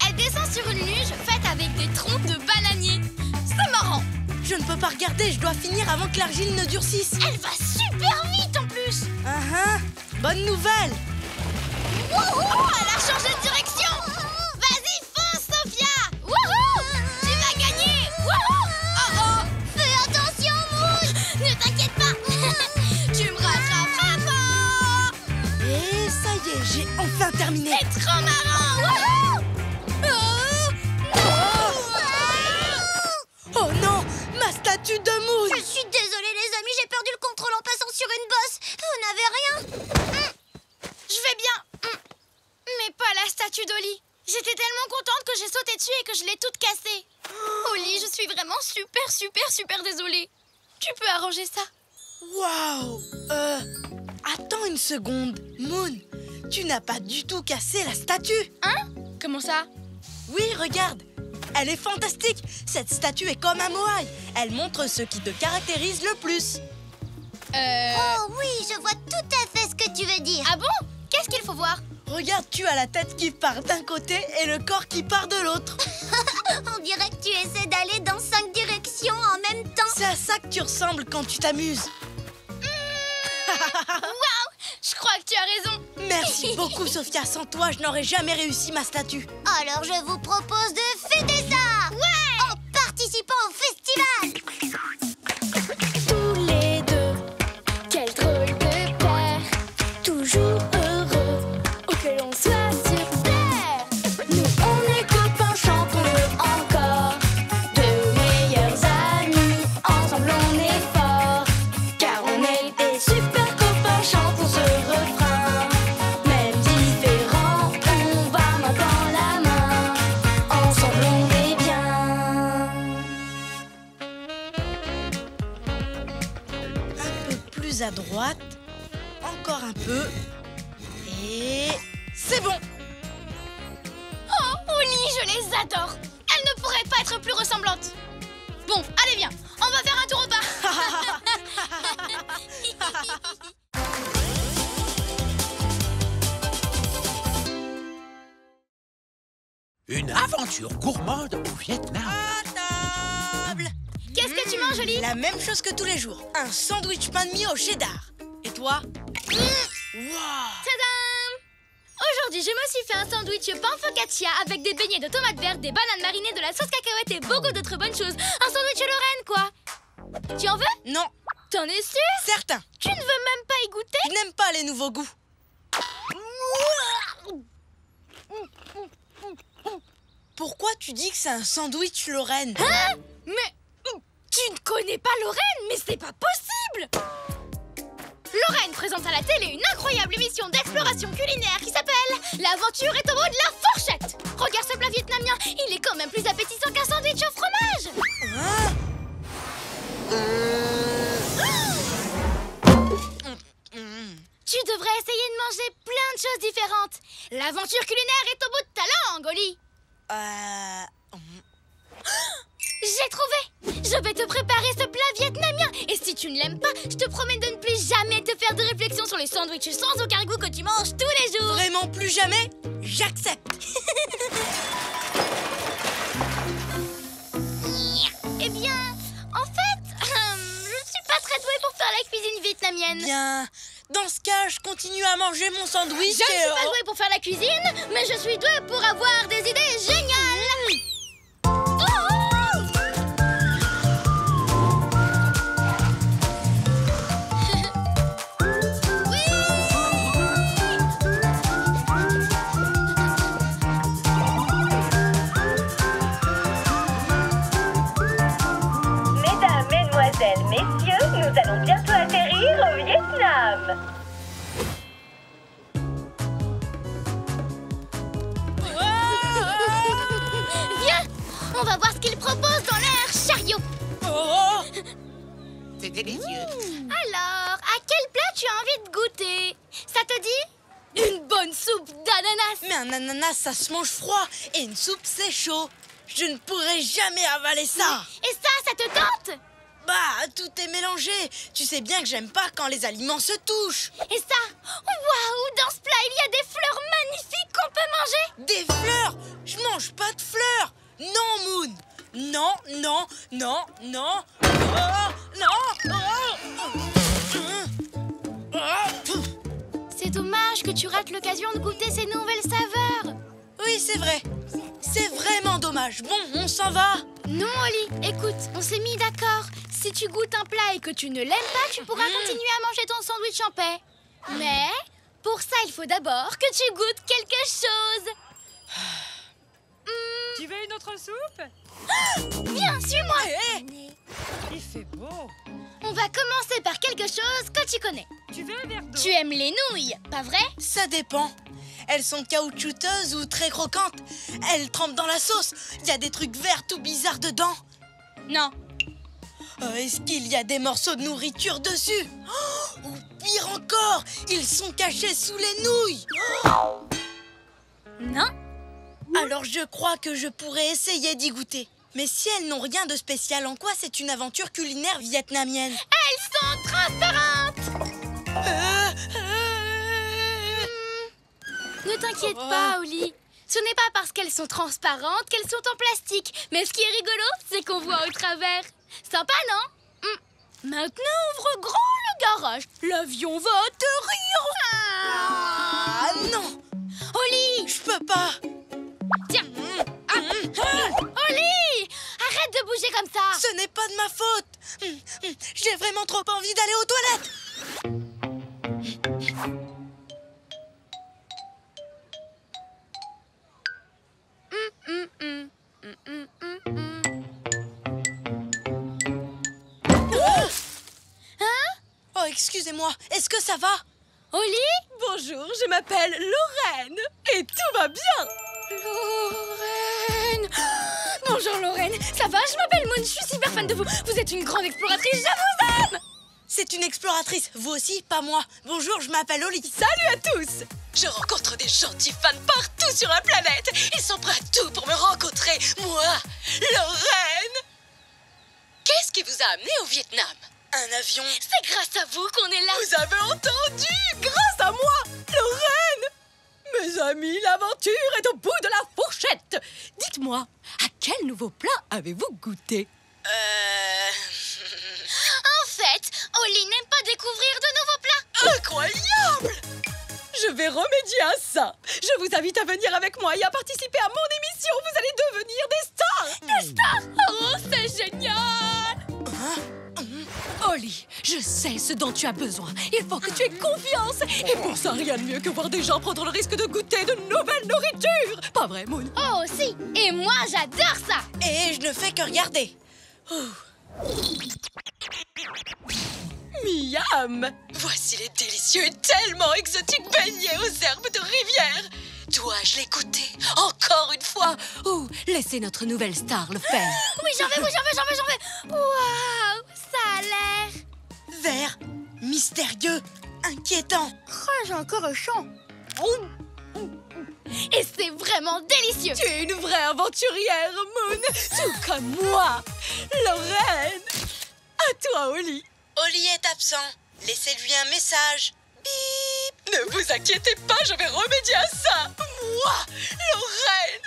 Elle descend sur une luge faite avec des troncs de bananier. C'est marrant. Je ne peux pas regarder, je dois finir avant que l'argile ne durcisse. Elle va super vite en plus. Bonne nouvelle. Wouhou! Elle a changé de direction. Vas-y, fonce, Sophia. Wouhou! Tu vas gagner. Wouhou! Oh oh! Fais attention, Moon. Ne t'inquiète pas. Tu me rattraperas pas. Et ça y est, j'ai enfin terminé. C'est trop marrant. Wouhou! Oh non, ma statue de Moon. Je suis désolée, les amis, j'ai perdu le contrôle en passant sur une bosse. Vous n'avez rien? Je vais bien. Mais pas la statue d'Oli. J'étais tellement contente que j'ai sauté dessus et que je l'ai toute cassée. Oli, je suis vraiment super désolée. Tu peux arranger ça? Waouh. Attends une seconde. Moon, tu n'as pas du tout cassé la statue. Hein? Comment ça? Oui, regarde. Elle est fantastique. Cette statue est comme un moai. Elle montre ce qui te caractérise le plus. Oh oui, je vois tout à fait ce que tu veux dire. Ah bon? Qu'est-ce qu'il faut voir? Regarde, tu as la tête qui part d'un côté et le corps qui part de l'autre. On dirait que tu essaies d'aller dans 5 directions en même temps. C'est à ça que tu ressembles quand tu t'amuses. Waouh! Je crois que tu as raison. Merci beaucoup, Sophia. Sans toi, je n'aurais jamais réussi ma statue. Alors je vous propose de fêter ça. Ouais! En participant au festival. Tous les deux, quel drôle de paire. Toujours heureux, où que l'on soit sur terre. Nous on est copains, chantons-le encore. Deux meilleurs amis, ensemble on est forts. Car on est des super copains, chantons ce refrain. Même différents, on va main dans la main. Ensemble on est bien. Un peu plus à droite. Encore un peu. Et... c'est bon. Oh, Oli, je les adore. Elles ne pourraient pas être plus ressemblantes. Bon, allez viens, on va faire un tour au bar. Une aventure gourmande au Vietnam. À table. Qu'est-ce que tu manges, Oli? La même chose que tous les jours. Un sandwich pain de mie au cheddar. Et toi? Wow. Tadam! Aujourd'hui, je me suis fait un sandwich pain focaccia avec des beignets de tomates vertes, des bananes marinées, de la sauce cacahuète et beaucoup d'autres bonnes choses. Un sandwich Lorraine, quoi. Tu en veux? Non. T'en es sûr? Certain. Tu ne veux même pas y goûter? Je n'aime pas les nouveaux goûts. Pourquoi tu dis que c'est un sandwich Lorraine? Hein? Mais tu ne connais pas Lorraine? Mais c'est pas possible! Lorraine présente à la télé une incroyable émission d'exploration culinaire qui s'appelle L'aventure est au bout de la fourchette. Regarde ce plat vietnamien, il est quand même plus appétissant qu'un sandwich au fromage. Hein? Tu devrais essayer de manger plein de choses différentes. L'aventure culinaire est au bout de ta langue, Oli. J'ai trouvé! Je vais te préparer ce plat vietnamien. Et si tu ne l'aimes pas, je te promets de ne plus jamais te faire de réflexion sur les sandwichs sans aucun goût que tu manges tous les jours. Vraiment plus jamais? J'accepte. Eh bien, en fait, je ne suis pas très douée pour faire la cuisine vietnamienne. Bien. Dans ce cas, je continue à manger mon sandwich. Je ne suis pas douée pour faire la cuisine, mais je suis douée pour avoir des idées géniales. Mesdames, mesdemoiselles, messieurs, nous allons bientôt atterrir au Vietnam. Viens, on va voir ce qu'ils proposent dans leur chariot. C'est délicieux. Alors, à quel plat tu as envie de goûter? Ça te dit? Une bonne soupe d'ananas. Mais un ananas, ça se mange froid. Et une soupe, c'est chaud. Je ne pourrai jamais avaler ça. Et ça te tente? Bah, tout est mélangé. Tu sais bien que j'aime pas quand les aliments se touchent. Et ça? Waouh, dans ce plat, il y a des fleurs magnifiques qu'on peut manger. Des fleurs? Je mange pas de fleurs. Non, Moon. Non, non, non, non. Oh, non. C'est dommage que tu rates l'occasion de goûter ces nouvelles saveurs. Oui, c'est vrai. C'est vraiment dommage. Bon, on s'en va. Non, Oli, écoute, on s'est mis d'accord. Si tu goûtes un plat et que tu ne l'aimes pas, tu pourras continuer à manger ton sandwich en paix. Mais pour ça, il faut d'abord que tu goûtes quelque chose. Tu veux une autre soupe? Viens, suis-moi. Il fait beau. On va commencer par quelque chose que tu connais. Tu veux un verre d'eau? Tu aimes les nouilles, pas vrai? Ça dépend. Elles sont caoutchouteuses ou très croquantes. Elles trempent dans la sauce. Il y a des trucs verts tout bizarres dedans. Non. Est-ce qu'il y a des morceaux de nourriture dessus? Ou pire encore, ils sont cachés sous les nouilles. Non. Alors je crois que je pourrais essayer d'y goûter. Mais si elles n'ont rien de spécial, en quoi c'est une aventure culinaire vietnamienne? Elles sont transparentes. Ne t'inquiète pas, Oli. Ce n'est pas parce qu'elles sont transparentes qu'elles sont en plastique. Mais ce qui est rigolo, c'est qu'on voit au travers. Sympa, non? Maintenant, ouvre grand le garage. L'avion va atterrir. Ah non! Oli! Je peux pas. Tiens. Oli! Arrête de bouger comme ça. Ce n'est pas de ma faute. J'ai vraiment trop envie d'aller aux toilettes. Oh, excusez-moi, est-ce que ça va? Oli? Bonjour, je m'appelle Lorraine et tout va bien. Lorraine! Bonjour Lorraine, ça va? Je m'appelle Moon, je suis super fan de vous. Vous êtes une grande exploratrice, je vous aime! C'est une exploratrice, vous aussi, pas moi. Bonjour, je m'appelle Oli. Salut à tous! Je rencontre des gentils fans partout sur la planète. Ils sont prêts à tout pour me rencontrer, moi, Lorraine! Qu'est-ce qui vous a amené au Vietnam? Un avion. C'est grâce à vous qu'on est là. Vous avez entendu? Grâce à moi, Lorraine! Mes amis, l'aventure est au bout de la fourchette. Dites-moi, à quel nouveau plat avez-vous goûté? En fait, Oli n'aime pas découvrir de nouveaux plats. Incroyable! Je vais remédier à ça. Je vous invite à venir avec moi et à participer à mon émission. Vous allez devenir des stars. Des stars? Oh, c'est génial! Oli, je sais ce dont tu as besoin. Il faut que tu aies confiance. Et pour ça, rien de mieux que voir des gens prendre le risque de goûter de nouvelles nourritures. Pas vrai, Moon? Oh, si. Et moi, j'adore ça. Et je ne fais que regarder. Miam! Voici les délicieux et tellement exotiques beignets aux herbes de rivière. Dois-je les goûter encore une fois? Ou laisser notre nouvelle star le faire? Oui, j'en veux. Waouh, ça a l'air... Vert, mystérieux, inquiétant. Oh, j'ai encore un chant. Et c'est vraiment délicieux. Tu es une vraie aventurière, Moon. Tout comme moi. Lorraine. À toi, Oli. Oli est absent. Laissez-lui un message. Bip. Ne vous inquiétez pas, je vais remédier à ça. Moi, Lorraine.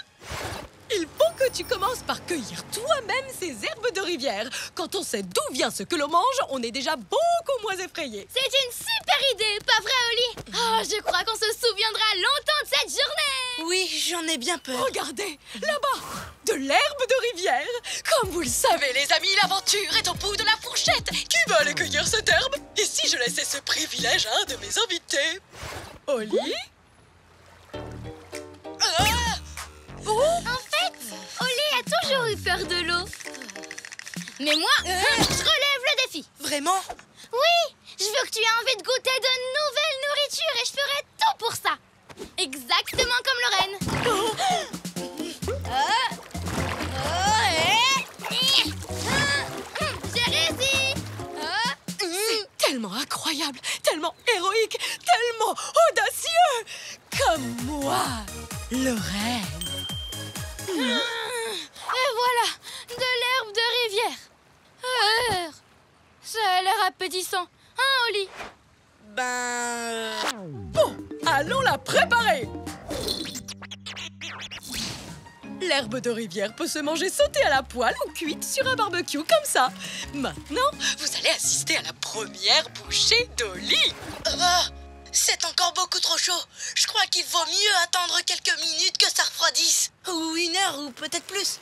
Il faut que tu commences par cueillir toi-même ces herbes de rivière. rivière. Quand on sait d'où vient ce que l'on mange, on est déjà beaucoup moins effrayé. C'est une super idée, pas vrai, Oli? Oh, je crois qu'on se souviendra longtemps de cette journée. Oui, j'en ai bien peur. Regardez, là-bas, de l'herbe de rivière. Comme vous le savez, les amis, l'aventure est au bout de la fourchette. Qui va aller cueillir cette herbe? Et si je laissais ce privilège à un de mes invités? Oli? En fait, Oli a toujours eu peur de l'eau. Mais moi, je relève le défi. Vraiment? Oui, je veux que tu aies envie de goûter de nouvelles nourritures et je ferai tout pour ça. Exactement comme Lorraine. J'ai réussi. C'est tellement incroyable, tellement héroïque, tellement audacieux. Comme moi, Lorraine. Et voilà, de l'herbe de rivière. Ça a l'air appétissant, hein, Oli? Bon, allons la préparer. L'herbe de rivière peut se manger sautée à la poêle ou cuite sur un barbecue comme ça. Maintenant, vous allez assister à la première bouchée d'Oli. C'est encore beaucoup trop chaud. Je crois qu'il vaut mieux attendre quelques minutes que ça refroidisse. Ou une heure, ou peut-être plus.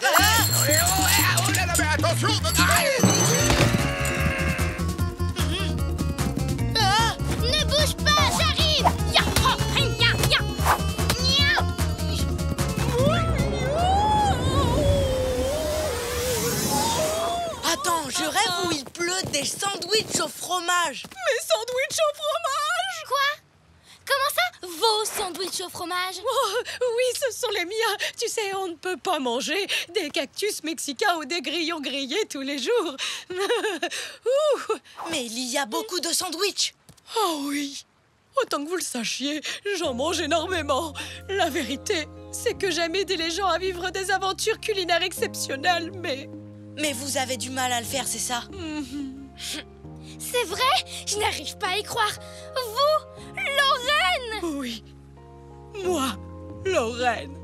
Oh là là, mais attention! Ne bouge pas, j'arrive. Ya, oh, ya, ya. Nya. Attends, je rêve où il pleut des sandwichs au fromage. Mes sandwichs au fromage? Quoi? Comment ça, vos sandwichs au fromage? Oh, oui, ce sont les miens. Tu sais, on ne peut pas manger des cactus mexicains ou des grillons grillés tous les jours. Mais il y a beaucoup de sandwichs. Oh oui. Autant que vous le sachiez, j'en mange énormément. La vérité, c'est que j'aime aider les gens à vivre des aventures culinaires exceptionnelles, mais... Mais vous avez du mal à le faire, c'est ça? C'est vrai? Je n'arrive pas à y croire. Vous, Lorraine? Oui, moi, Lorraine.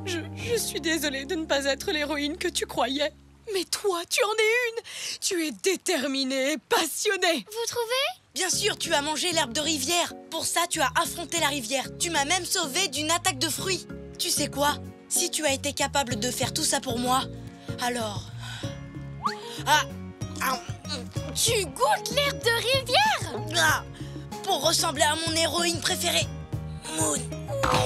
Je suis désolée de ne pas être l'héroïne que tu croyais. Mais toi, tu en es une. Tu es déterminée et passionnée. Vous trouvez? Bien sûr, tu as mangé l'herbe de rivière. Pour ça, tu as affronté la rivière. Tu m'as même sauvée d'une attaque de fruits. Tu sais quoi? Si tu as été capable de faire tout ça pour moi, alors... Tu goûtes l'herbe de rivière? Pour ressembler à mon héroïne préférée, Moon.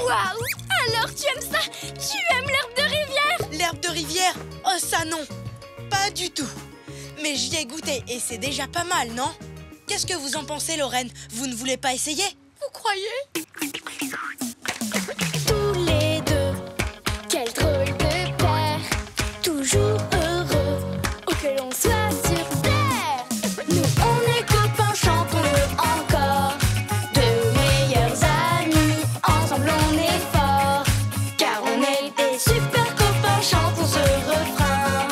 Waouh! Alors tu aimes ça? Tu aimes l'herbe de rivière? L'herbe de rivière? Oh ça non, pas du tout. Mais j'y ai goûté et c'est déjà pas mal, non? Qu'est-ce que vous en pensez, Lorraine? Vous ne voulez pas essayer? Vous croyez? Tous les deux, quel drôle de paire, toujours heureux, où que l'on soit sur terre. Nous on est copains, chantons-le encore, de meilleurs amis, ensemble on est forts, car on est des super copains, chantons ce refrain.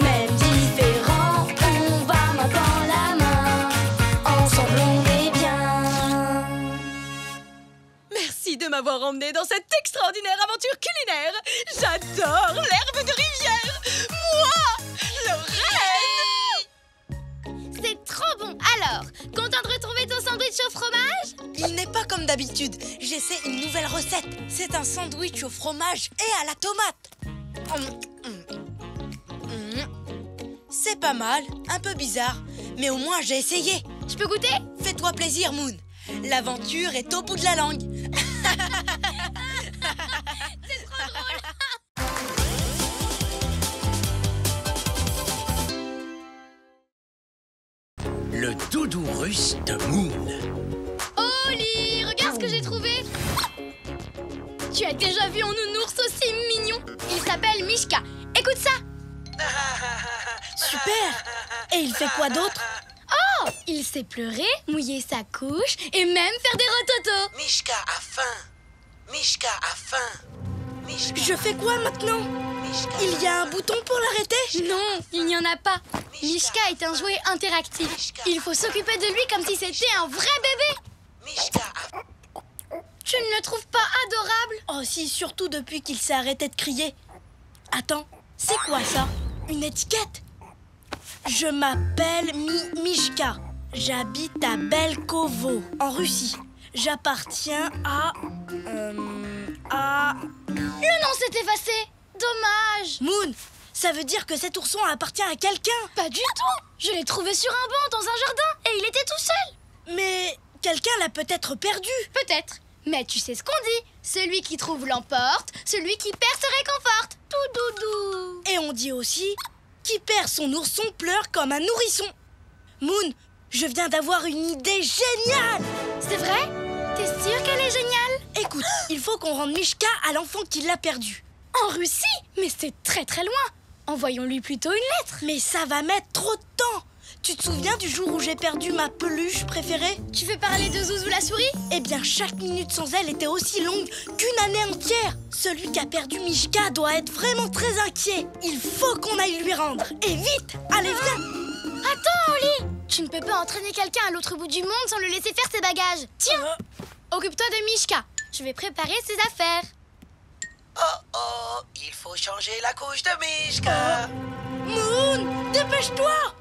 Même différents, on va main dans la main, ensemble on est bien. Merci de m'avoir emmenée dans cette extraordinaire aventure culinaire. J'adore l'herbe de rivière. Moi, Lorraine. C'est trop bon. Alors, content de retrouver ton sandwich au fromage? Il n'est pas comme d'habitude. J'essaie une nouvelle recette. C'est un sandwich au fromage et à la tomate. C'est pas mal, un peu bizarre, mais au moins j'ai essayé. Je peux goûter? Fais-toi plaisir, Moon. L'aventure est au bout de la langue. C'est trop drôle. Le doudou russe de Moon. Oli, regarde ce que j'ai trouvé. Tu as déjà vu un nounours aussi mignon? Il s'appelle Mishka. Écoute ça. Super. Et il fait quoi d'autre? Oh, il sait pleurer, mouiller sa couche et même faire des rototos. Mishka a faim. Mishka a faim. Mishka. Je fais quoi maintenant? Il y a un bouton pour l'arrêter? Non, il n'y en a pas. Mishka est un jouet interactif. Il faut s'occuper de lui comme si c'était un vrai bébé. Mishka a... Tu ne le trouves pas adorable? Oh si, surtout depuis qu'il s'est arrêté de crier. Attends, c'est quoi ça? Une étiquette? Je m'appelle Mishka. J'habite à Belkovo, en Russie. J'appartiens à... Le nom s'est effacé. Dommage. Moon, ça veut dire que cet ourson appartient à quelqu'un? Pas du tout. Je l'ai trouvé sur un banc dans un jardin et il était tout seul. Mais quelqu'un l'a peut-être perdu. Peut-être. Mais tu sais ce qu'on dit. Celui qui trouve l'emporte, celui qui perd se réconforte. Tout doudou. Et on dit aussi, qui perd son ourson pleure comme un nourrisson. Moon, je viens d'avoir une idée géniale. C'est vrai? T'es sûre qu'elle est géniale? Écoute, il faut qu'on rende Mishka à l'enfant qui l'a perdu. En Russie? Mais c'est très très loin. Envoyons-lui plutôt une lettre. Mais ça va mettre trop de temps. Tu te souviens du jour où j'ai perdu ma peluche préférée? Tu veux parler de Zouzou la souris? Eh bien, chaque minute sans elle était aussi longue qu'une année entière. Celui qui a perdu Mishka doit être vraiment très inquiet. Il faut qu'on aille lui rendre. Et vite! Allez, viens! Attends, Oli! Tu ne peux pas entraîner quelqu'un à l'autre bout du monde sans le laisser faire ses bagages. Tiens! Occupe-toi de Mishka. Je vais préparer ses affaires. Oh, il faut changer la couche de Mishka. Moon, dépêche-toi!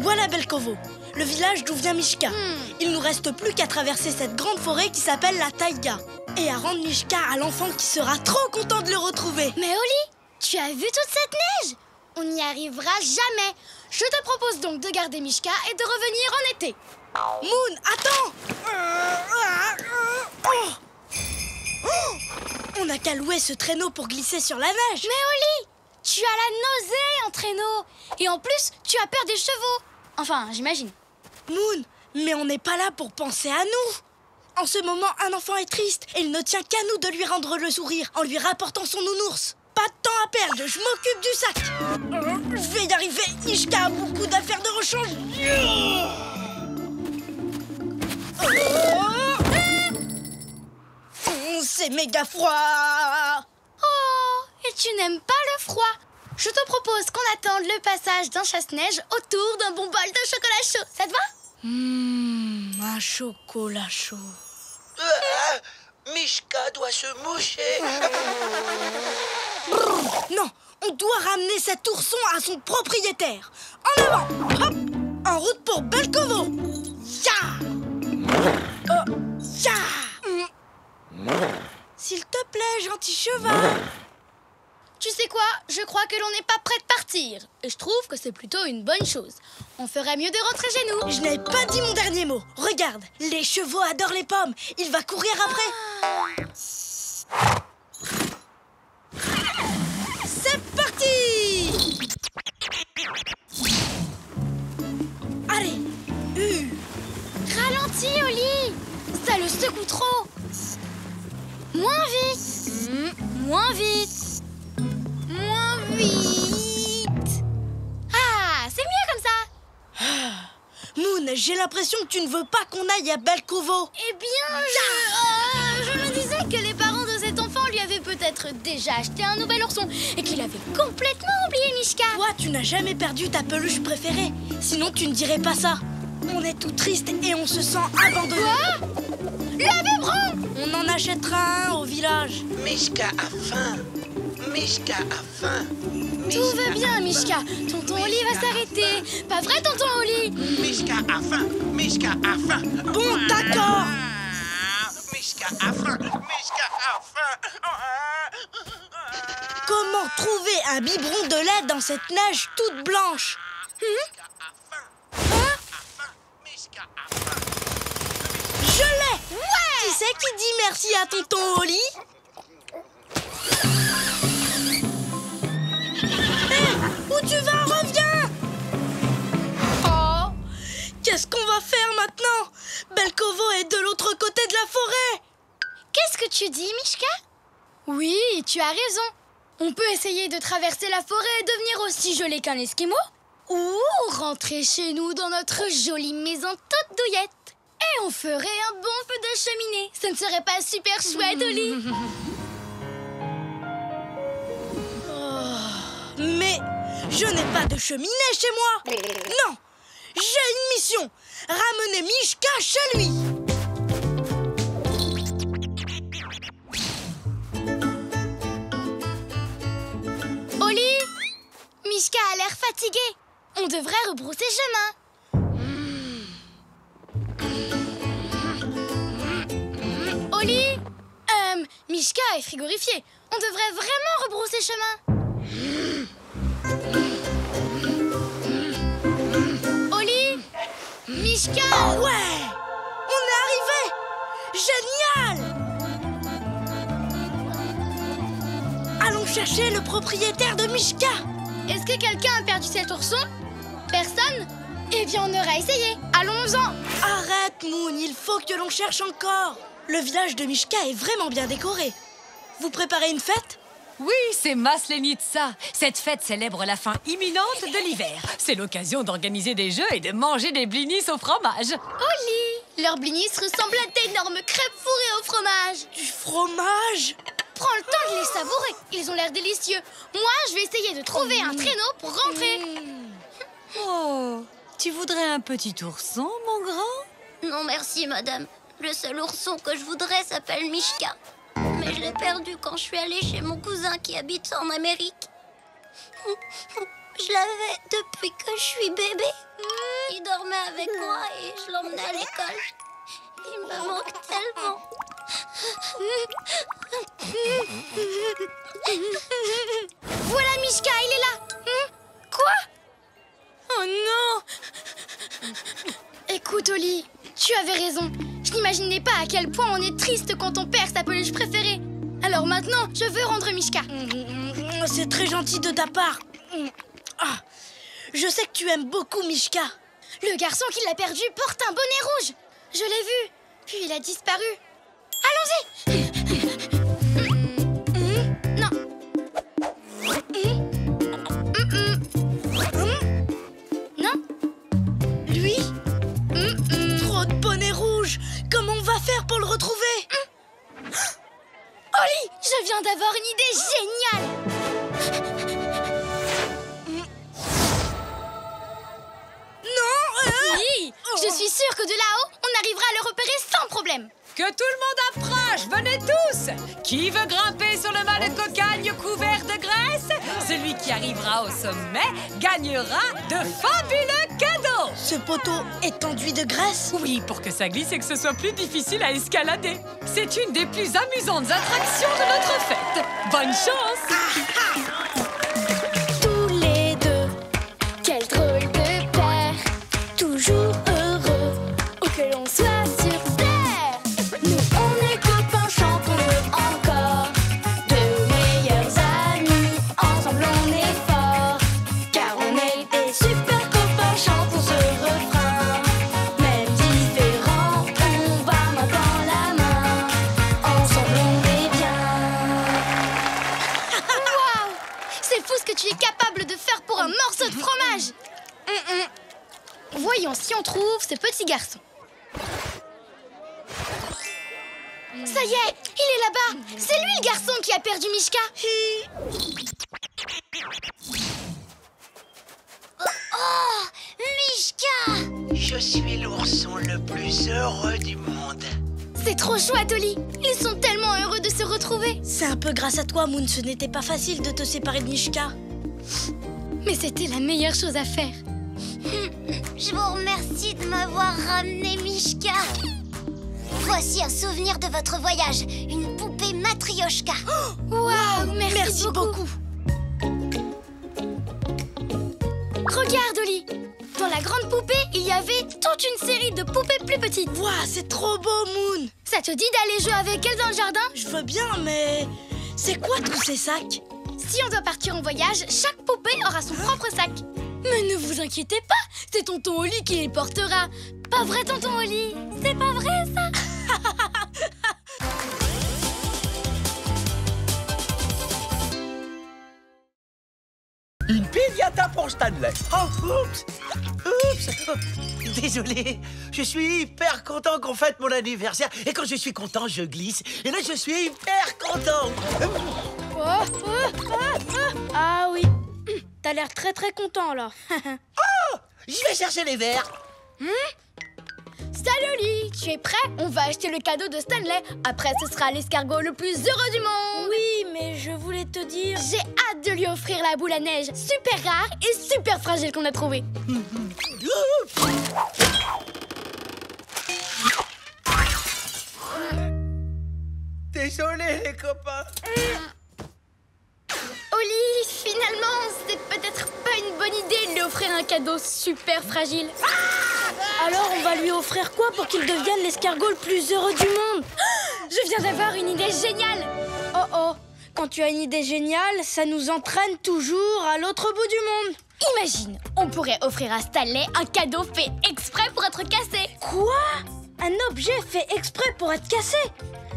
Voilà Belkovo, le village d'où vient Mishka. Il nous reste plus qu'à traverser cette grande forêt qui s'appelle la taïga et à rendre Mishka à l'enfant qui sera trop content de le retrouver. Mais Oli, tu as vu toute cette neige? On n'y arrivera jamais. Je te propose donc de garder Mishka et de revenir en été. Moon, attends! On n'a qu'à louer ce traîneau pour glisser sur la neige. Mais Oli, tu as la nausée en traîneau. Et en plus, tu as peur des chevaux. Enfin, j'imagine. Moon, mais on n'est pas là pour penser à nous. En ce moment, un enfant est triste et il ne tient qu'à nous de lui rendre le sourire en lui rapportant son nounours. Pas de temps à perdre, je m'occupe du sac. Je vais y arriver, Mishka a beaucoup d'affaires de rechange. C'est méga froid. Oh, et tu n'aimes pas le froid. Je te propose qu'on attende le passage d'un chasse-neige autour d'un bon bol de chocolat chaud. Ça te va? Un chocolat chaud. Mishka doit se moucher. Non, on doit ramener cet ourson à son propriétaire. En avant, hop, en route pour Belkovo. Ya! Ya! S'il te plaît, gentil cheval. Tu sais quoi? Je crois que l'on n'est pas prêt de partir. Et je trouve que c'est plutôt une bonne chose. On ferait mieux de rentrer chez nous. Je n'ai pas dit mon dernier mot. Regarde, les chevaux adorent les pommes. Il va courir après. C'est parti! Allez. Ralentis, Oli. Ça le secoue trop. Moins vite. Moins vite. Moins vite. Ah, c'est mieux comme ça. Moon, j'ai l'impression que tu ne veux pas qu'on aille à Belkovo. Eh bien, je me disais que les parents de cet enfant lui avaient peut-être déjà acheté un nouvel ourson et qu'il avait complètement oublié Mishka. Toi, tu n'as jamais perdu ta peluche préférée. Sinon, tu ne dirais pas ça. On est tout triste et on se sent abandonné. Quoi? Le biberon! On en achètera un au village. Mishka a faim. Mishka a faim. Tout va bien, Mishka. Tonton Oli va s'arrêter. Pas vrai, tonton Oli? Mishka a faim. Mishka a faim. Bon, d'accord. Mishka a faim. Mishka a faim. Comment trouver un biberon de lait dans cette neige toute blanche? Je l'ai! Ouais! Qui c'est qui dit merci à tonton Oli? Où tu vas? Reviens! Oh! Qu'est-ce qu'on va faire maintenant? Belkovo est de l'autre côté de la forêt! Qu'est-ce que tu dis, Mishka? Oui, tu as raison. On peut essayer de traverser la forêt et devenir aussi joli qu'un Esquimau. Ou rentrer chez nous dans notre jolie maison toute douillette. Et on ferait un bon feu de cheminée. Ce ne serait pas super chouette, Oli? Mais je n'ai pas de cheminée chez moi. Non, j'ai une mission. Ramener Mishka chez lui. Oli, Mishka a l'air fatigué. On devrait rebrousser chemin. Oli, Mishka est frigorifié. On devrait vraiment rebrousser chemin. Oli, Mishka. Ouais, on est arrivé. Génial. Allons chercher le propriétaire de Mishka. Est-ce que quelqu'un a perdu cet ourson? Personne? Eh bien, on aura essayé. Allons-en. Arrête, Moon, il faut que l'on cherche encore. Le village de Mishka est vraiment bien décoré. Vous préparez une fête? Oui, c'est Maslenitsa. Cette fête célèbre la fin imminente de l'hiver. C'est l'occasion d'organiser des jeux et de manger des blinis au fromage. Oli, leurs blinis ressemblent à d'énormes crêpes fourrées au fromage. Du fromage? Prends le temps de les savourer. Ils ont l'air délicieux. Moi, je vais essayer de trouver un traîneau pour rentrer. Oh, tu voudrais un petit ourson, mon grand? Non, merci, madame. Le seul ourson que je voudrais s'appelle Mishka. Mais je l'ai perdu quand je suis allée chez mon cousin qui habite en Amérique. Je l'avais depuis que je suis bébé. Il dormait avec moi et je l'emmenais à l'école. Il me manque tellement. Voilà Mishka, il est là. Quoi? Oh non. Écoute, Oli, tu avais raison. Je n'imaginais pas à quel point on est triste quand on perd sa peluche préférée. Alors maintenant, je veux rendre Mishka. C'est très gentil de ta part. Ah, je sais que tu aimes beaucoup Mishka. Le garçon qui l'a perdu porte un bonnet rouge. Je l'ai vu, puis il a disparu. Allons-y. Non. Non. Lui? Trop de bonnets rouges. Comment on va faire pour le retrouver? Oli, je viens d'avoir une idée géniale. Non. Oui, je suis sûre que de là-haut, on arrivera à le repérer sans problème. Que tout le monde approche, venez tous! Qui veut grimper sur le mât de cocagne couvert de graisse? Celui qui arrivera au sommet gagnera de fabuleux cadeaux! Ce poteau est enduit de graisse? Oui, pour que ça glisse et que ce soit plus difficile à escalader. C'est une des plus amusantes attractions de notre fête. Bonne chance! Tous les deux, quel drôle de paire. Toujours heureux, où que l'on soit sur terre. Nous on est copains, chantons-le encore. De meilleurs amis, ensemble on est forts. Car on est des super copains, chantons ce refrain. Même différents, on va main dans la main. Ensemble on est bien. Waouh! C'est fou ce que tu es capable de faire pour un morceau de fromage. Voyons si on trouve ce petit garçon. Ça y est, il est là-bas. C'est lui le garçon qui a perdu Mishka. Oh, Mishka! Je suis l'ourson le plus heureux du monde. C'est trop chouette, Oli. Ils sont tellement heureux de se retrouver. C'est un peu grâce à toi, Moon. Ce n'était pas facile de te séparer de Mishka. Mais c'était la meilleure chose à faire. Je vous remercie de m'avoir ramené Mishka. Voici un souvenir de votre voyage, une poupée Matryoshka. Waouh, merci beaucoup. Regarde, Oli. Dans la grande poupée, il y avait toute une série de poupées plus petites. Waouh, c'est trop beau, Moon. Ça te dit d'aller jouer avec elles dans le jardin? Je veux bien, mais c'est quoi tous ces sacs? Si on doit partir en voyage, chaque poupée aura son propre sac. Mais ne vous inquiétez pas, c'est tonton Oli qui les portera. Pas vrai, tonton Oli? C'est pas vrai, ça? Une piñata pour Stanley. Oh, oups. Désolé, je suis hyper content qu'on fête mon anniversaire. Et quand je suis content, je glisse. Et là, je suis hyper content. Ah oui, t'as l'air très content là. Oh, je vais chercher les verres. Salut Oli, tu es prêt? On va acheter le cadeau de Stanley. Après, ce sera l'escargot le plus heureux du monde. Oui, mais je voulais te dire... J'ai hâte de lui offrir la boule à neige super rare et super fragile qu'on a trouvée. Désolé, les copains. Oli, finalement, c'est peut-être pas une bonne idée de lui offrir un cadeau super fragile. Alors on va lui offrir quoi pour qu'il devienne l'escargot le plus heureux du monde? Je viens d'avoir une idée géniale. Oh, quand tu as une idée géniale, ça nous entraîne toujours à l'autre bout du monde. Imagine, on pourrait offrir à Stanley un cadeau fait exprès pour être cassé. Quoi? Un objet fait exprès pour être cassé?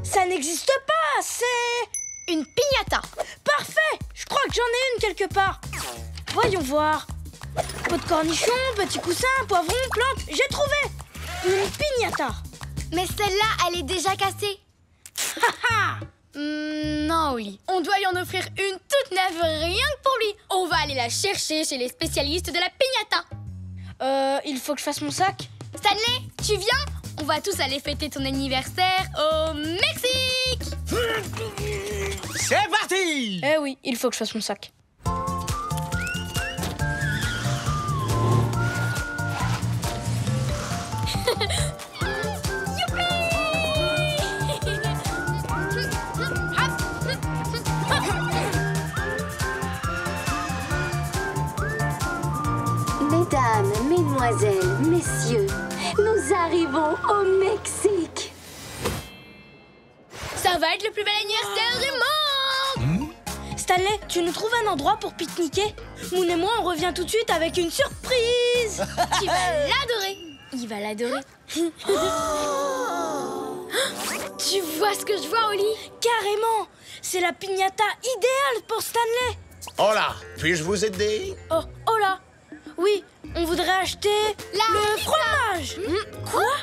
Ça n'existe pas, c'est... une piñata. Parfait! Je crois que j'en ai une quelque part. Voyons voir. Pot de cornichons, petit coussin, poivron, plante. J'ai trouvé! Une piñata. Mais celle-là, elle est déjà cassée. Non, Oli. On doit lui en offrir une toute neuve rien que pour lui. On va aller la chercher chez les spécialistes de la piñata. Il faut que je fasse mon sac. Stanley, tu viens? On va tous aller fêter ton anniversaire au Mexique. C'est parti! Eh oui, il faut que je fasse mon sac. Mesdames, mesdemoiselles, messieurs, nous arrivons au Mexique. Ça va être le plus bel anniversaire du monde. Stanley, tu nous trouves un endroit pour pique-niquer? Moon et moi, on revient tout de suite avec une surprise. Tu vas l'adorer. Il va l'adorer. Tu vois ce que je vois, Oli? Carrément. C'est la piñata idéale pour Stanley. Oh là, puis-je vous aider? Oh là. Oui, on voudrait acheter le fromage. Quoi?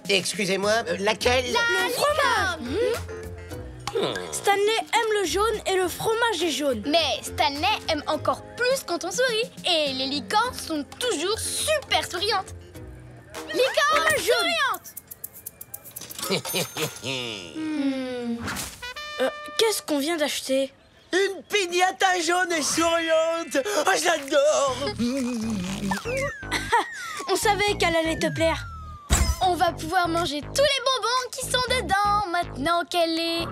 Excusez-moi, laquelle? Le fromage. Stanley aime le jaune et le fromage est jaune. Mais Stanley aime encore plus quand on sourit. Et les licornes sont toujours super souriantes. Licorne souriante. Qu'est-ce qu'on vient d'acheter? Une piñata jaune et souriante. Oh, j'adore. On savait qu'elle allait te plaire. On va pouvoir manger tous les bonbons qui sont dedans maintenant qu'elle est...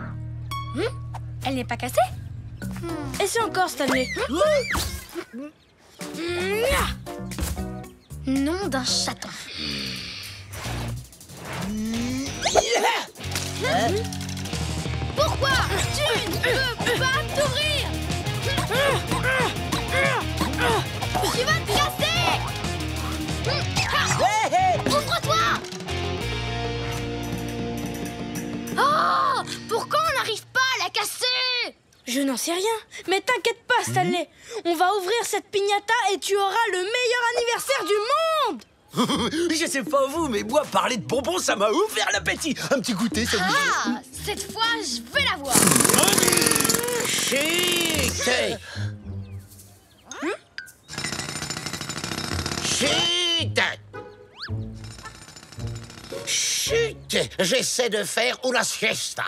Elle n'est pas cassée? Et c'est encore Stanley. Nom d'un chaton. Pourquoi tu ne peux pas t'ouvrir? Tu vas te casser. Ouvre-toi. Oh, pourquoi on n'arrive pas à la casser? Je n'en sais rien. Mais t'inquiète pas, Stanley. On va ouvrir cette piñata et tu auras le meilleur anniversaire du monde. Je sais pas vous, mais moi, parler de bonbons, ça m'a ouvert l'appétit. Un petit goûter, ça vous dit? Cette fois, je veux la voir. Chut! Chut! Chut! J'essaie de faire una siesta.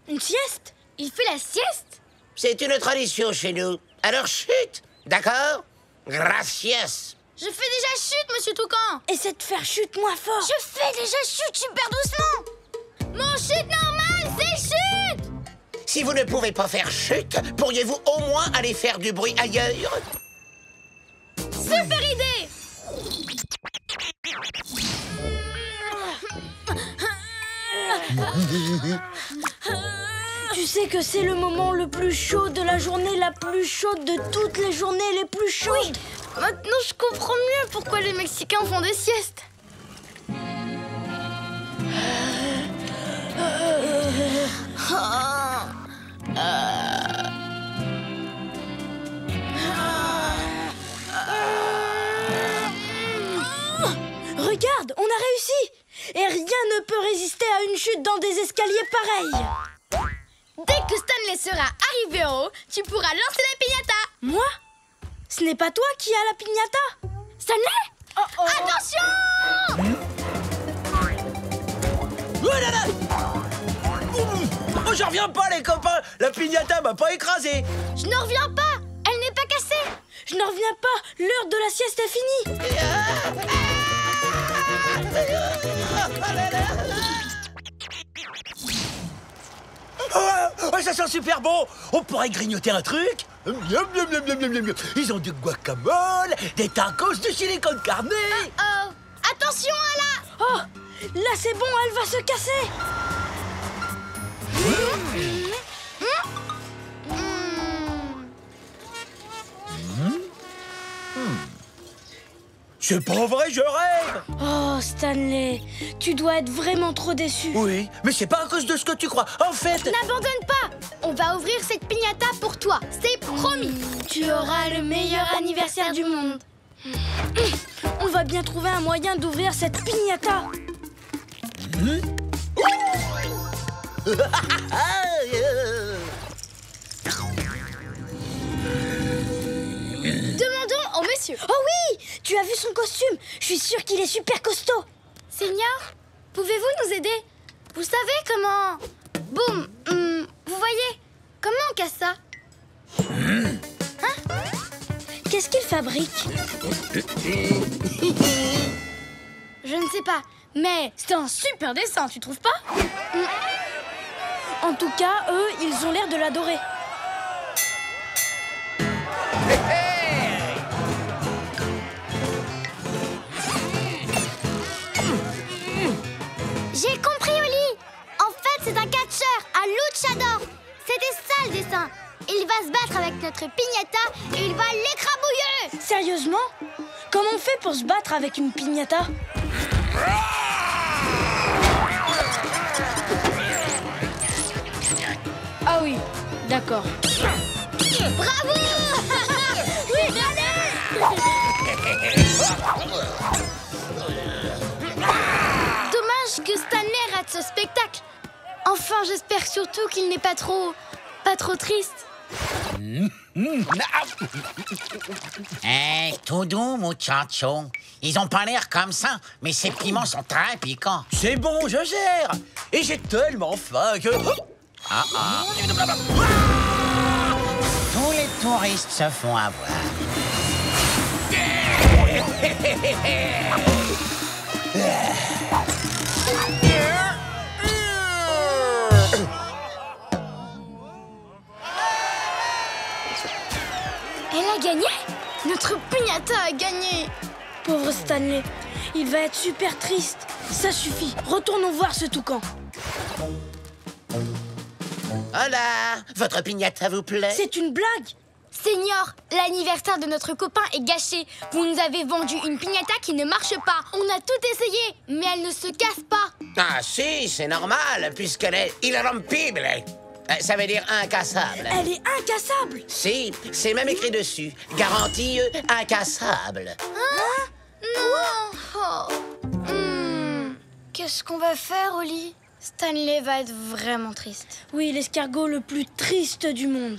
Une sieste? Il fait la sieste? C'est une tradition chez nous. Alors chut! D'accord? Gracias! Je fais déjà chute, monsieur Toucan. Essaie de faire chute moins fort. Je fais déjà chute super doucement. Mon chute normal, c'est chute. Si vous ne pouvez pas faire chute, pourriez-vous au moins aller faire du bruit ailleurs? Super idée. Tu sais que c'est le moment le plus chaud de la journée, la plus chaude de toutes les journées les plus chaudes. Oui. Maintenant, je comprends mieux pourquoi les Mexicains font des siestes. Et rien ne peut résister à une chute dans des escaliers pareils. Dès que Stanley sera arrivé en haut, tu pourras lancer la piñata. Moi? Ce n'est pas toi qui as la piñata? Stanley? Attention! Oh là là! Oh, j'en reviens pas, les copains! La piñata m'a pas écrasé! Je n'en reviens pas! Elle n'est pas cassée! Je n'en reviens pas! L'heure de la sieste est finie! Oh, ça sent super bon! On pourrait grignoter un truc? Miam, miam, miam, miam, miam, miam. Ils ont du guacamole, des tacos de chili con carne. Oh! Attention, Ala! Oh! Là, c'est bon, elle va se casser! C'est pas vrai, je rêve! Oh, Stanley, tu dois être vraiment trop déçu. Oui, mais c'est pas à cause de ce que tu crois. En fait... N'abandonne pas! On va ouvrir cette piñata pour toi, c'est promis! Tu auras le meilleur anniversaire du monde. On va bien trouver un moyen d'ouvrir cette piñata. Demandons au monsieur. Oh oui! Tu as vu son costume? Je suis sûre qu'il est super costaud. Seigneur, pouvez-vous nous aider? Vous savez comment... Boum! Vous voyez? Comment on casse ça? Qu'est-ce qu'il fabrique? Je ne sais pas, mais c'est un super dessin, tu trouves pas? En tout cas, eux, ils ont l'air de l'adorer. J'ai compris, Oli! En fait, c'est un catcheur, un luchador. C'était ça le dessin. Il va se battre avec notre piñata et il va l'écrabouiller. Sérieusement? Comment on fait pour se battre avec une piñata? Ah oui, d'accord. Bravo! Oui, allez! Dommage que Stanley rate ce spectacle. Enfin, j'espère surtout qu'il n'est pas trop triste. Tout doux, muchacho. Ils ont pas l'air comme ça, mais ces piments sont très piquants. C'est bon, je gère. Et j'ai tellement faim que... Tous les touristes se font avoir. Elle a gagné? Notre piñata a gagné. Pauvre Stanley, il va être super triste. Ça suffit, retournons voir ce toucan. Hola! Votre piñata vous plaît? C'est une blague? Seigneur, l'anniversaire de notre copain est gâché. Vous nous avez vendu une piñata qui ne marche pas. On a tout essayé, mais elle ne se casse pas. Ah si, c'est normal, puisqu'elle est irrompible. Ça veut dire incassable. Elle est incassable? Si, c'est même écrit dessus. Garantie incassable. Hein? Non. Oh. Qu'est-ce qu'on va faire, Oli? Stanley va être vraiment triste. Oui, l'escargot le plus triste du monde.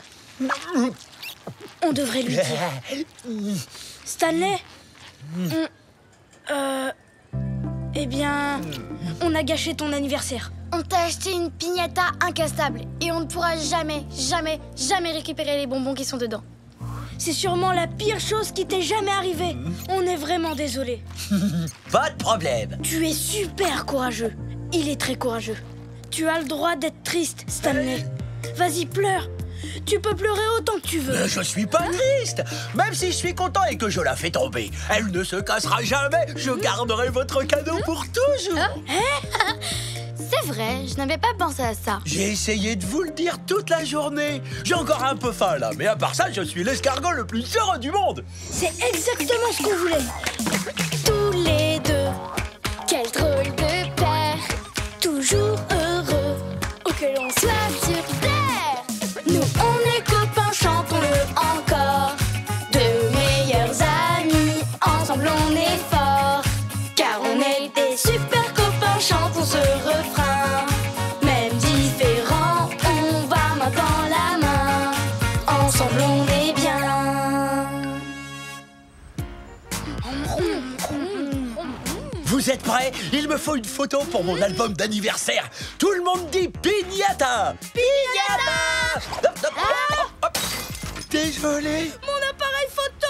On devrait lui dire. Stanley? Eh bien, on a gâché ton anniversaire. On t'a acheté une piñata incassable et on ne pourra jamais, jamais, jamais récupérer les bonbons qui sont dedans. C'est sûrement la pire chose qui t'est jamais arrivée. On est vraiment désolé. Pas de problème. Tu es super courageux. Il est très courageux. Tu as le droit d'être triste, Stanley. Vas-y, pleure. Tu peux pleurer autant que tu veux. Mais je suis pas triste. Même si je suis content et que je la fais tomber, elle ne se cassera jamais. Je garderai votre cadeau pour toujours. C'est vrai, je n'avais pas pensé à ça. J'ai essayé de vous le dire toute la journée. J'ai encore un peu faim là, mais à part ça, je suis l'escargot le plus heureux du monde. C'est exactement ce qu'on voulait. Tous les deux, quel drôle de père. Toujours heureux, où que l'on soit sur terre. Nous, on est copains, chantons-le encore. De meilleurs amis, ensemble on est forts. Car on est des super copains, Vous êtes prêts? Il me faut une photo pour mon album d'anniversaire. Tout le monde dit piñata! Piñata! Hop, hop, hop, hop. Désolé. Mon appareil photo!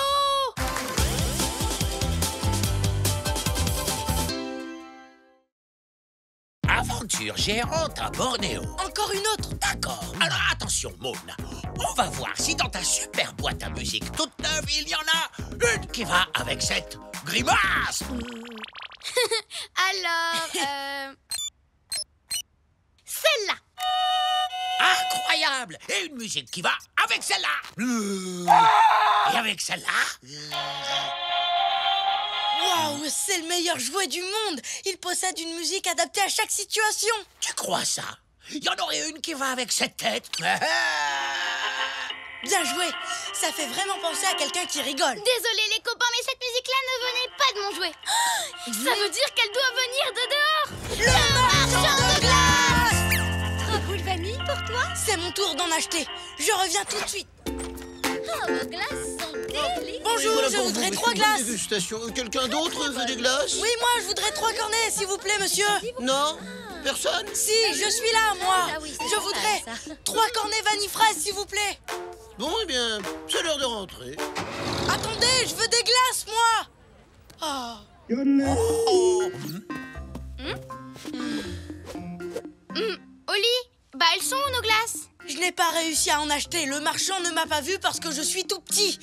Aventure géante à Bornéo. Encore une autre? D'accord. Alors attention, Moon. On va voir si dans ta super boîte à musique toute neuve, il y en a une qui va avec cette grimace. Alors, celle-là. Incroyable. Et une musique qui va avec celle-là. Et avec celle-là. Waouh, c'est le meilleur jouet du monde! Il possède une musique adaptée à chaque situation! Tu crois ça? Il y en aurait une qui va avec cette tête. Bien joué! Ça fait vraiment penser à quelqu'un qui rigole. Désolée les copains, mais cette musique-là ne venait pas de mon jouet. Ça veut dire qu'elle doit venir de dehors. Le marchand de glace! 3 boules vanille pour toi? C'est mon tour d'en acheter. Je reviens tout de suite. Oh, vos glaces sont délicieuses. Bonjour, je voudrais 3 glaces. Dégustation. Quelqu'un d'autre veut des glaces? Oui, moi, je voudrais 3 cornets, s'il vous plaît, monsieur. Non? Personne? Si, je suis là, moi. Ah oui, c'est je voudrais 3 cornets vanille fraise, s'il vous plaît. Bon, eh bien, c'est l'heure de rentrer. Attendez, je veux des glaces, moi. Oh. Oli, bah elles sont où nos glaces? Je n'ai pas réussi à en acheter. Le marchand ne m'a pas vu parce que je suis tout petit.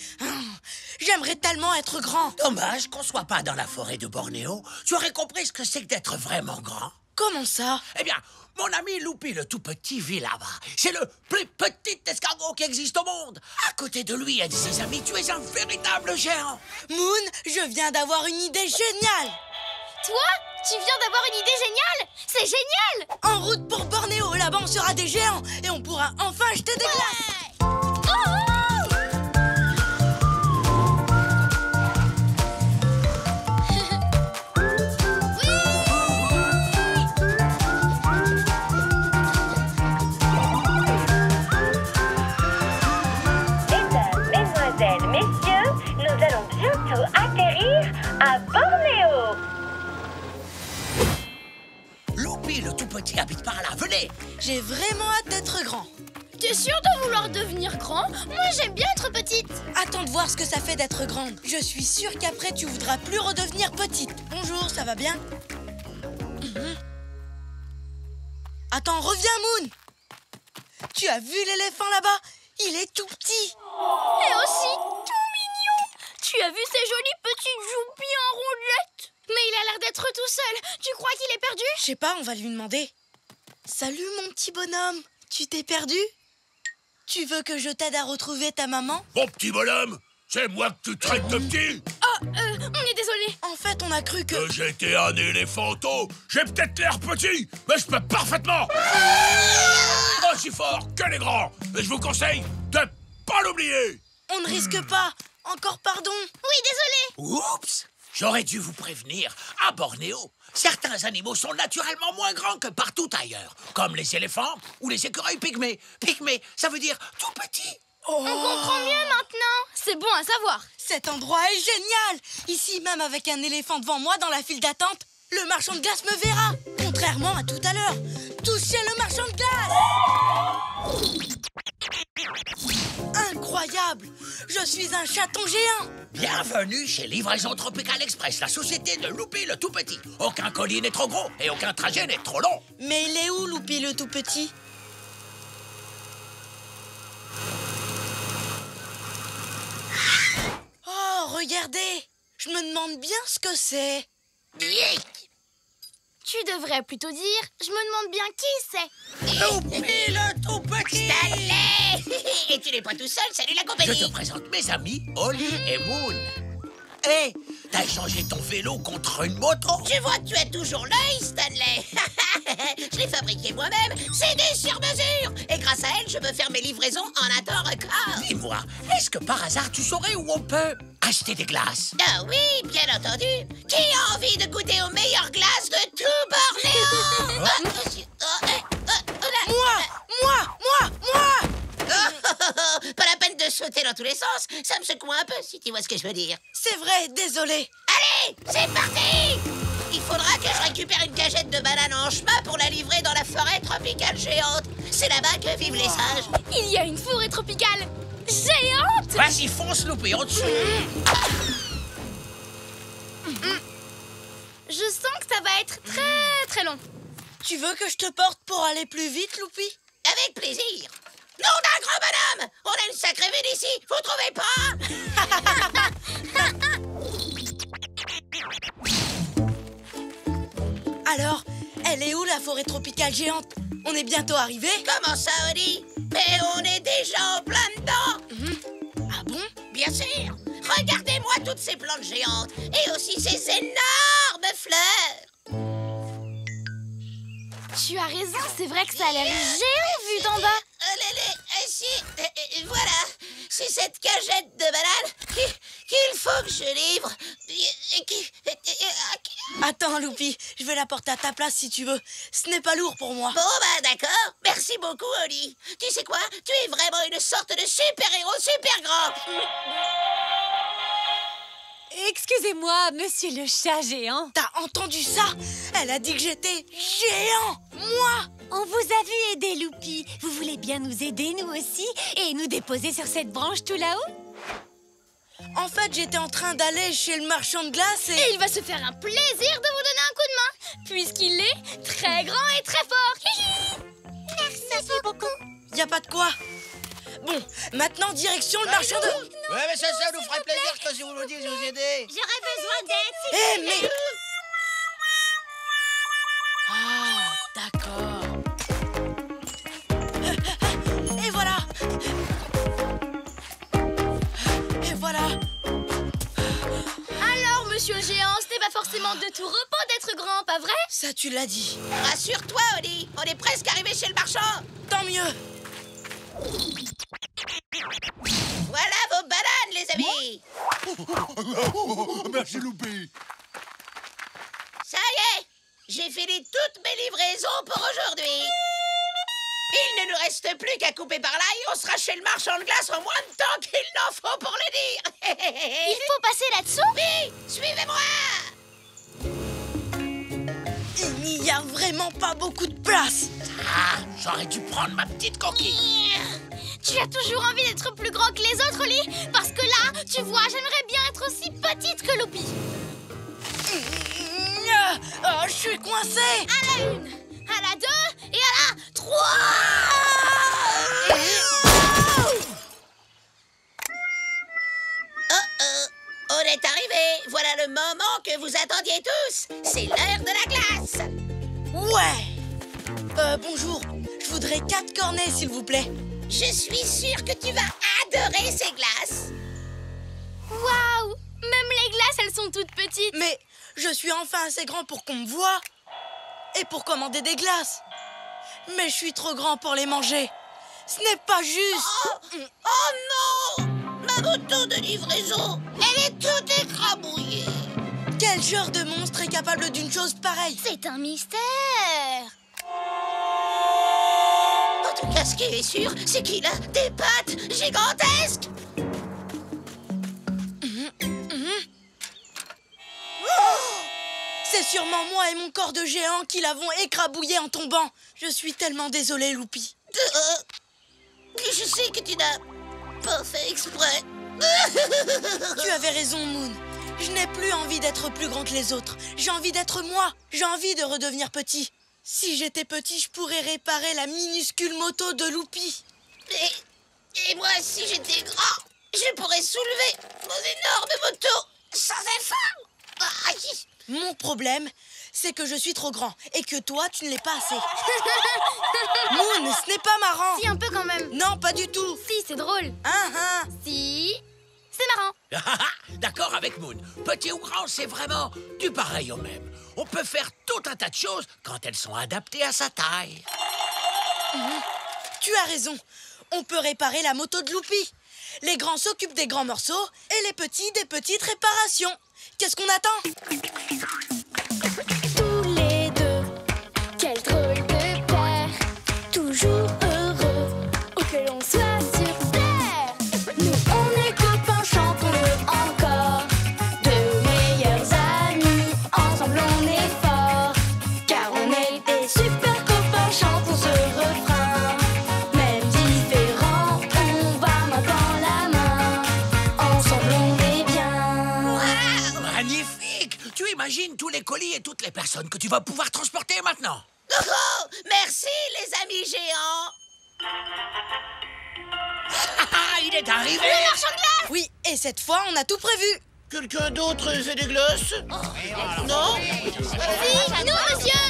J'aimerais tellement être grand. Dommage qu'on soit pas dans la forêt de Bornéo. Tu aurais compris ce que c'est que d'être vraiment grand. Comment ça? Eh bien, mon ami Loupi le tout petit vit là-bas. C'est le plus petit escargot qui existe au monde. À côté de lui et de ses amis, tu es un véritable géant. Moon, je viens d'avoir une idée géniale. Toi? Tu viens d'avoir une idée géniale? C'est génial! En route pour Bornéo, là-bas on sera des géants et on pourra enfin acheter des glaces. Mesdames, mesdemoiselles, messieurs, nous allons bientôt atterrir à Bornéo. Loupi le tout petit habite par là. Venez. J'ai vraiment hâte d'être grand. T'es sûre de vouloir devenir grand? Moi j'aime bien être petite. Attends de voir ce que ça fait d'être grande. Je suis sûre qu'après tu voudras plus redevenir petite. Bonjour, ça va bien? Attends, reviens, Moon. Tu as vu l'éléphant là-bas? Il est tout petit. Et aussi tout mignon. Tu as vu ces jolies petites joues en roulettes? Mais il a l'air d'être tout seul. Tu crois qu'il est perdu? Je sais pas, on va lui demander. Salut mon petit bonhomme. Tu t'es perdu? Tu veux que je t'aide à retrouver ta maman? Mon petit bonhomme, c'est moi que tu traites de petit. Oh, on est désolé. En fait, on a cru que... J'étais un éléphanto. J'ai peut-être l'air petit, mais je peux parfaitement. Aussi fort que les grands. Mais je vous conseille de pas l'oublier. On ne risque pas. Encore pardon. Oui, désolé. Oups. J'aurais dû vous prévenir. À Bornéo, certains animaux sont naturellement moins grands que partout ailleurs, comme les éléphants ou les écureuils pygmées. Pygmées, ça veut dire tout petit. Oh. On comprend mieux maintenant. C'est bon à savoir. Cet endroit est génial. Ici, même avec un éléphant devant moi dans la file d'attente, le marchand de glace me verra. Contrairement à tout à l'heure. Tous chez le marchand de glace. Incroyable. Je suis un chaton géant. Bienvenue chez Livraison Tropical Express, la société de Loupi le tout petit. Aucun colis n'est trop gros et aucun trajet n'est trop long. Mais il est où, Loupi le tout petit? Oh, regardez. Je me demande bien ce que c'est. Tu devrais plutôt dire, je me demande bien qui c'est. Loupi le tout petit. Stanley. Et tu n'es pas tout seul, salut la compagnie. Je te présente mes amis, Oli et Moon. Hé, t'as échangé ton vélo contre une moto? Tu vois, tu as toujours l'œil, Stanley. Je l'ai fabriqué moi-même, c'est des sur-mesure. Et grâce à elle, je peux faire mes livraisons en un temps record. Dis-moi, est-ce que par hasard tu saurais où on peut acheter des glaces? Ah oui, bien entendu. Qui a envie de goûter aux meilleures glaces de tout Bornéo? Moi. Pas la peine de de sauter dans tous les sens. Ça me secoue un peu, si tu vois ce que je veux dire. C'est vrai, désolé. Allez, c'est parti! Il faudra que je récupère une cagette de banane en chemin pour la livrer dans la forêt tropicale géante. C'est là-bas que vivent les singes. Il y a une forêt tropicale géante! Vas-y, fonce, Loupé, en dessous. Je sens que ça va être très très long. Tu veux que je te porte pour aller plus vite, Loupi? Avec plaisir. Nom d'un grand bonhomme! On a une sacrée vue d'ici, vous trouvez pas? Alors, elle est où la forêt tropicale géante? On est bientôt arrivé? Comment ça, Oli? Mais on est déjà en plein dedans! Ah bon? Bien sûr! Regardez-moi toutes ces plantes géantes et aussi ces énormes fleurs! Tu as raison, c'est vrai que ça a l'air géant vu d'en bas. Voilà, c'est cette cagette de banane qu'il faut que je livre. Attends, Loupi, je vais la porter à ta place si tu veux. Ce n'est pas lourd pour moi. Bon, bah d'accord. Merci beaucoup, Oli. Tu sais quoi? Tu es vraiment une sorte de super-héros super grand. Excusez-moi, monsieur le chat géant. T'as entendu ça? Elle a dit que j'étais géant. Moi. On vous a vu aider, Loupi. Vous voulez bien nous aider, nous aussi, et nous déposer sur cette branche tout là-haut? En fait, j'étais en train d'aller chez le marchand de glace et il va se faire un plaisir de vous donner un coup de main, puisqu'il est très grand et très fort. Merci beaucoup. Y a pas de quoi. Bon, maintenant, direction le marchand de... Ouais, mais ça nous ferait plaisir que si vous nous dites de vous aider. J'aurais besoin d'aide. Eh, mais... Ah, d'accord. Et voilà. Et voilà. Alors, monsieur le géant, ce n'est pas forcément de tout repos d'être grand, pas vrai? Ça, tu l'as dit. Rassure-toi, Oli, on est presque arrivé chez le marchand. Tant mieux. Voilà vos bananes, les amis. Merci, Loupi. Ça y est, j'ai fini toutes mes livraisons pour aujourd'hui. Il ne nous reste plus qu'à couper par là et on sera chez le marchand de glace en moins de temps qu'il n'en faut pour le dire. Il faut passer là-dessous? Oui, suivez-moi. Il n'y a vraiment pas beaucoup de place. Ah, j'aurais dû prendre ma petite coquille. Tu as toujours envie d'être plus grand que les autres, Oli? Parce que là, tu vois, j'aimerais bien être aussi petite que Loupi. Oh, je suis coincée. À la 1, à la 2 et à la 3. On est arrivé. Voilà le moment que vous attendiez tous. C'est l'heure de la glace. Ouais. Bonjour. Je voudrais 4 cornets, s'il vous plaît. Je suis sûre que tu vas adorer ces glaces. Waouh! Même les glaces, elles sont toutes petites. Mais je suis enfin assez grand pour qu'on me voie. Et pour commander des glaces. Mais je suis trop grand pour les manger. Ce n'est pas juste. Oh non! Ma moto de livraison, elle est toute écrabouillée. Quel genre de monstre est capable d'une chose pareille? C'est un mystère. En tout cas, ce qui est sûr, c'est qu'il a des pattes gigantesques. C'est sûrement moi et mon corps de géant qui l'avons écrabouillé en tombant. Je suis tellement désolée, Loupi. Je sais que tu n'as pas fait exprès. Tu avais raison, Moon. Je n'ai plus envie d'être plus grand que les autres. J'ai envie d'être moi. J'ai envie de redevenir petit. Si j'étais petit, je pourrais réparer la minuscule moto de Loupi. Et moi, si j'étais grand, je pourrais soulever mon énorme moto sans effort. Mon problème, c'est que je suis trop grand et que toi, tu ne l'es pas assez. Moon, ce n'est pas marrant. Si, un peu quand même. Non, pas du tout. Si, c'est drôle. Si, c'est marrant. D'accord avec Moon. Petit ou grand, c'est vraiment du pareil au même. On peut faire tout un tas de choses quand elles sont adaptées à sa taille. Tu as raison. On peut réparer la moto de Loupi. Les grands s'occupent des grands morceaux et les petits des petites réparations. Qu'est-ce qu'on attend? Tous les deux, quel drôle de paire. Toujours heureux, où que l'on soit sur terre. magnifique! Tu imagines tous les colis et toutes les personnes que tu vas pouvoir transporter maintenant? Oh, merci, les amis géants. Il est arrivé! Le marchand de glace! Oui, et cette fois, on a tout prévu. Quelqu'un d'autre fait des glaces? Non? Si, nous, monsieur!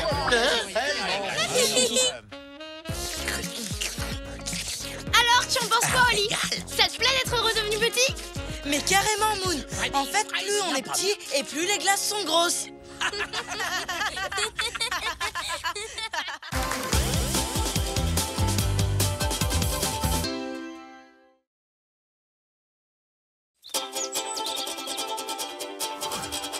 Alors, tu en penses quoi, Oli? Ça te plaît d'être redevenu petit? Mais carrément, Moon. En fait, plus on est petit et plus les glaces sont grosses.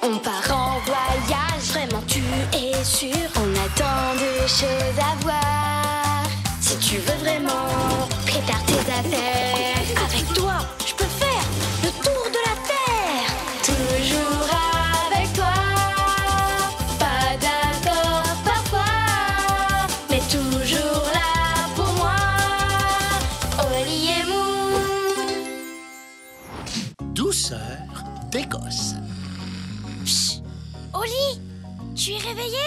On part en voyage, vraiment tu es sûr. On a tant de choses à voir. Si tu veux vraiment prépare tes affaires. Avec toi, je peux faire le tour de la terre. Toujours avec toi. Pas d'accord parfois, mais toujours là pour moi. Oli et Moon. Douceur d'Écosse. Oli, tu es réveillé?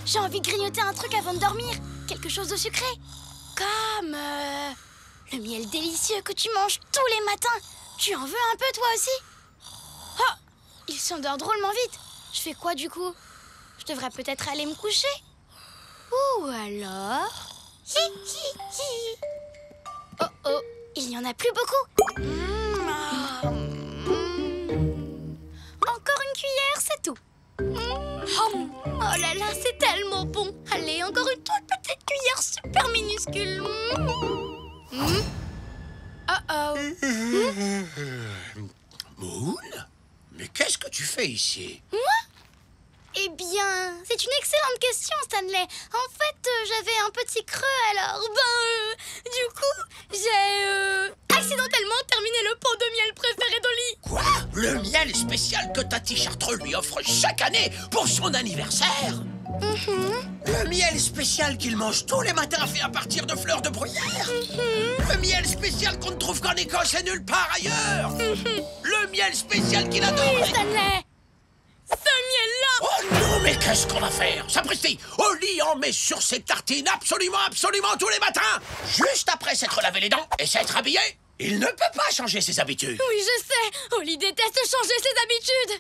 J'ai envie de grignoter un truc avant de dormir. Quelque chose de sucré. Comme le miel délicieux que tu manges tous les matins. Tu en veux un peu toi aussi? Oh, il s'endort drôlement vite. Je fais quoi du coup? Je devrais peut-être aller me coucher. Ou alors... Oh oh, il n'y en a plus beaucoup. Encore une cuillère, c'est tout. Oh là là, c'est tellement bon. Allez, encore une toute petite cuillère super minuscule. Moon? Mais qu'est-ce que tu fais ici? Moi? Eh bien, c'est une excellente question, Stanley. En fait, j'avais un petit creux, alors, du coup, j'ai accidentellement terminé le pot de miel préféré d'Oli. Quoi? Le miel spécial que Tati Chartreux lui offre chaque année pour son anniversaire? Le miel spécial qu'il mange tous les matins fait à partir de fleurs de bruyère? Le miel spécial qu'on ne trouve qu'en Écosse et nulle part ailleurs? Le miel spécial qu'il adore? Oui, Stanley! Ce miel-là! Oh non, mais qu'est-ce qu'on va faire? Sapristi, Oli en met sur ses tartines absolument tous les matins! Juste après s'être lavé les dents et s'être habillé. Il ne peut pas changer ses habitudes. Oui, je sais. Oli déteste changer ses habitudes.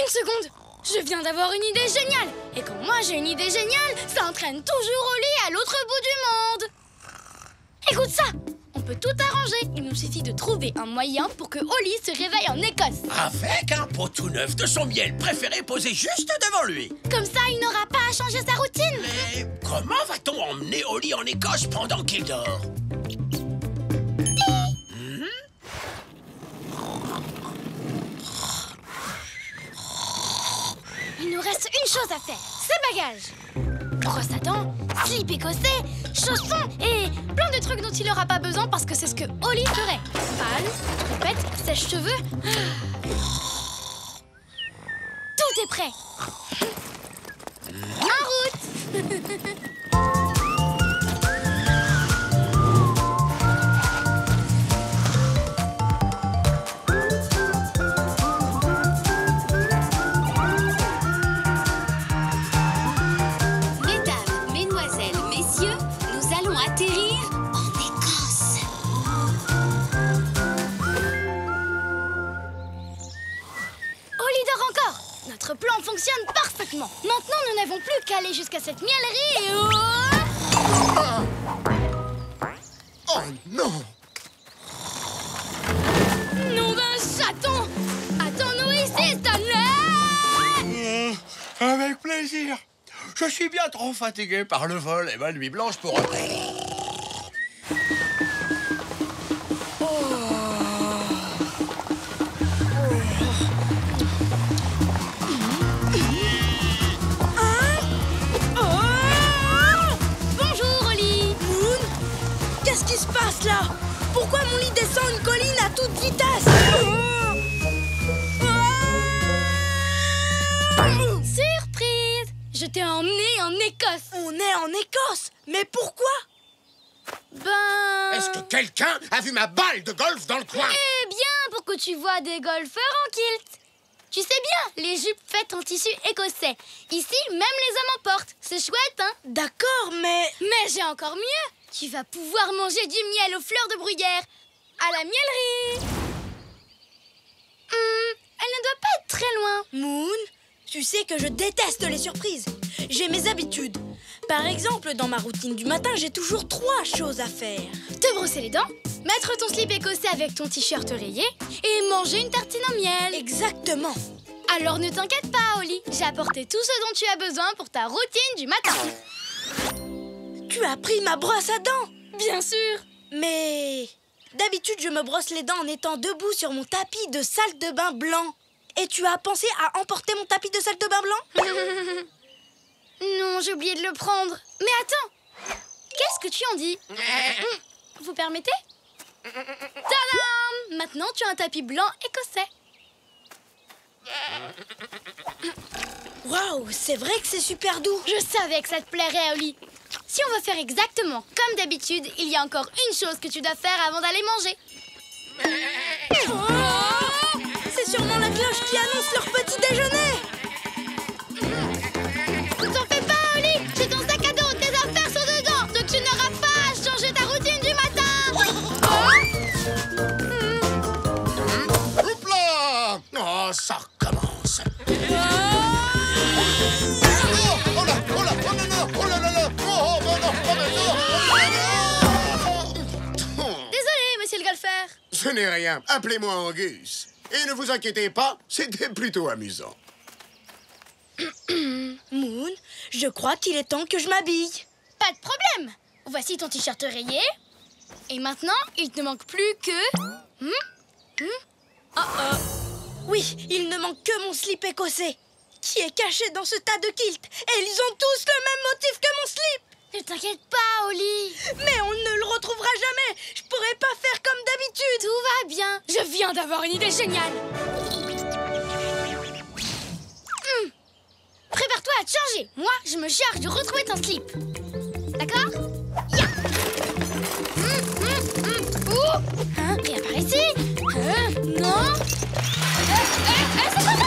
Une seconde. Je viens d'avoir une idée géniale. Et quand moi j'ai une idée géniale, ça entraîne toujours Oli à l'autre bout du monde. Écoute ça. On peut tout arranger. Il nous suffit de trouver un moyen pour que Oli se réveille en Écosse. Avec un pot tout neuf de son miel préféré posé juste devant lui. Comme ça, il n'aura pas à changer sa routine. Mais comment va-t-on emmener Oli en Écosse pendant qu'il dort? Il nous reste une chose à faire. Ses bagages. Brosse à dents, slip écossais, chaussons et plein de trucs dont il n'aura pas besoin parce que c'est ce que Oli ferait. Pâle, trompette, sèche-cheveux. Tout est prêt. En route. Notre plan fonctionne parfaitement. Maintenant, nous n'avons plus qu'à aller jusqu'à cette miellerie et... Oh non! Nom d'un chaton! Attends-nous ici, Stanley! Avec plaisir. Je suis bien trop fatigué par le vol et ma nuit blanche pour... Là, pourquoi mon lit descend une colline à toute vitesse? Surprise! Je t'ai emmené en Écosse. On est en Écosse? Mais pourquoi? Ben... Est-ce que quelqu'un a vu ma balle de golf dans le coin? Eh bien, pour que tu vois des golfeurs en kilt. Tu sais bien, les jupes faites en tissu écossais. Ici, même les hommes en portent. C'est chouette, hein? D'accord, mais... Mais j'ai encore mieux. Tu vas pouvoir manger du miel aux fleurs de bruyère. À la miellerie. Elle ne doit pas être très loin. Moon, tu sais que je déteste les surprises. J'ai mes habitudes. Par exemple, dans ma routine du matin, j'ai toujours 3 choses à faire. Te brosser les dents, mettre ton slip écossais avec ton t-shirt rayé et manger une tartine au miel. Exactement. Alors ne t'inquiète pas, Oli. J'ai apporté tout ce dont tu as besoin pour ta routine du matin. Tu as pris ma brosse à dents? Bien sûr. Mais d'habitude, je me brosse les dents en étant debout sur mon tapis de salle de bain blanc. Et tu as pensé à emporter mon tapis de salle de bain blanc? Non, j'ai oublié de le prendre. Mais attends, qu'est-ce que tu en dis? Vous permettez? Tadam! Maintenant, tu as un tapis blanc écossais. Waouh, c'est vrai que c'est super doux. Je savais que ça te plairait, Oli. Si on veut faire exactement comme d'habitude, il y a encore une chose que tu dois faire avant d'aller manger. Oh, c'est sûrement la cloche qui annonce leur petit déjeuner. Ne t'en fais pas, Oli. J'ai ton sac à dos, tes affaires sont dedans. Donc tu n'auras pas à changer ta routine du matin. Hop là! Oh, ça recommence. Oh là, oh là, oh non, non, oh là là là, oh non, non, oh non. Désolé, monsieur le golfeur. Ce n'est rien, appelez-moi Angus. Et ne vous inquiétez pas, c'était plutôt amusant. Moon, je crois qu'il est temps que je m'habille. Pas de problème. Voici ton t-shirt rayé. Et maintenant, il ne manque plus que... Oui, il ne manque que mon slip écossais, qui est caché dans ce tas de kilts. Et ils ont tous le même motif que mon slip. Ne t'inquiète pas, Oli. Mais on ne le retrouvera jamais. Je pourrais pas faire comme d'habitude. Tout va bien. Je viens d'avoir une idée géniale. Prépare-toi à te changer. Moi, je me charge de retrouver ton slip. D'accord? Ya. Hein? Rien par ici. Non. C'est pas ça.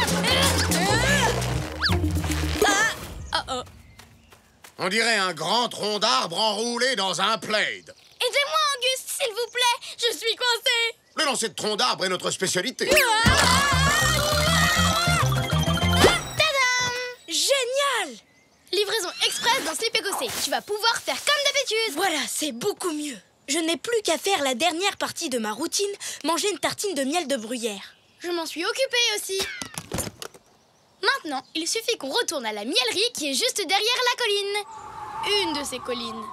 On dirait un grand tronc d'arbre enroulé dans un plaid. Aidez-moi, Angus, s'il vous plaît. Je suis coincée. Le lancer de tronc d'arbre est notre spécialité. Génial! Livraison express dans slip écossais. Tu vas pouvoir faire comme d'habitude. Voilà, c'est beaucoup mieux. Je n'ai plus qu'à faire la dernière partie de ma routine, manger une tartine de miel de bruyère. Je m'en suis occupée aussi. Maintenant, il suffit qu'on retourne à la miellerie qui est juste derrière la colline. Une de ces collines.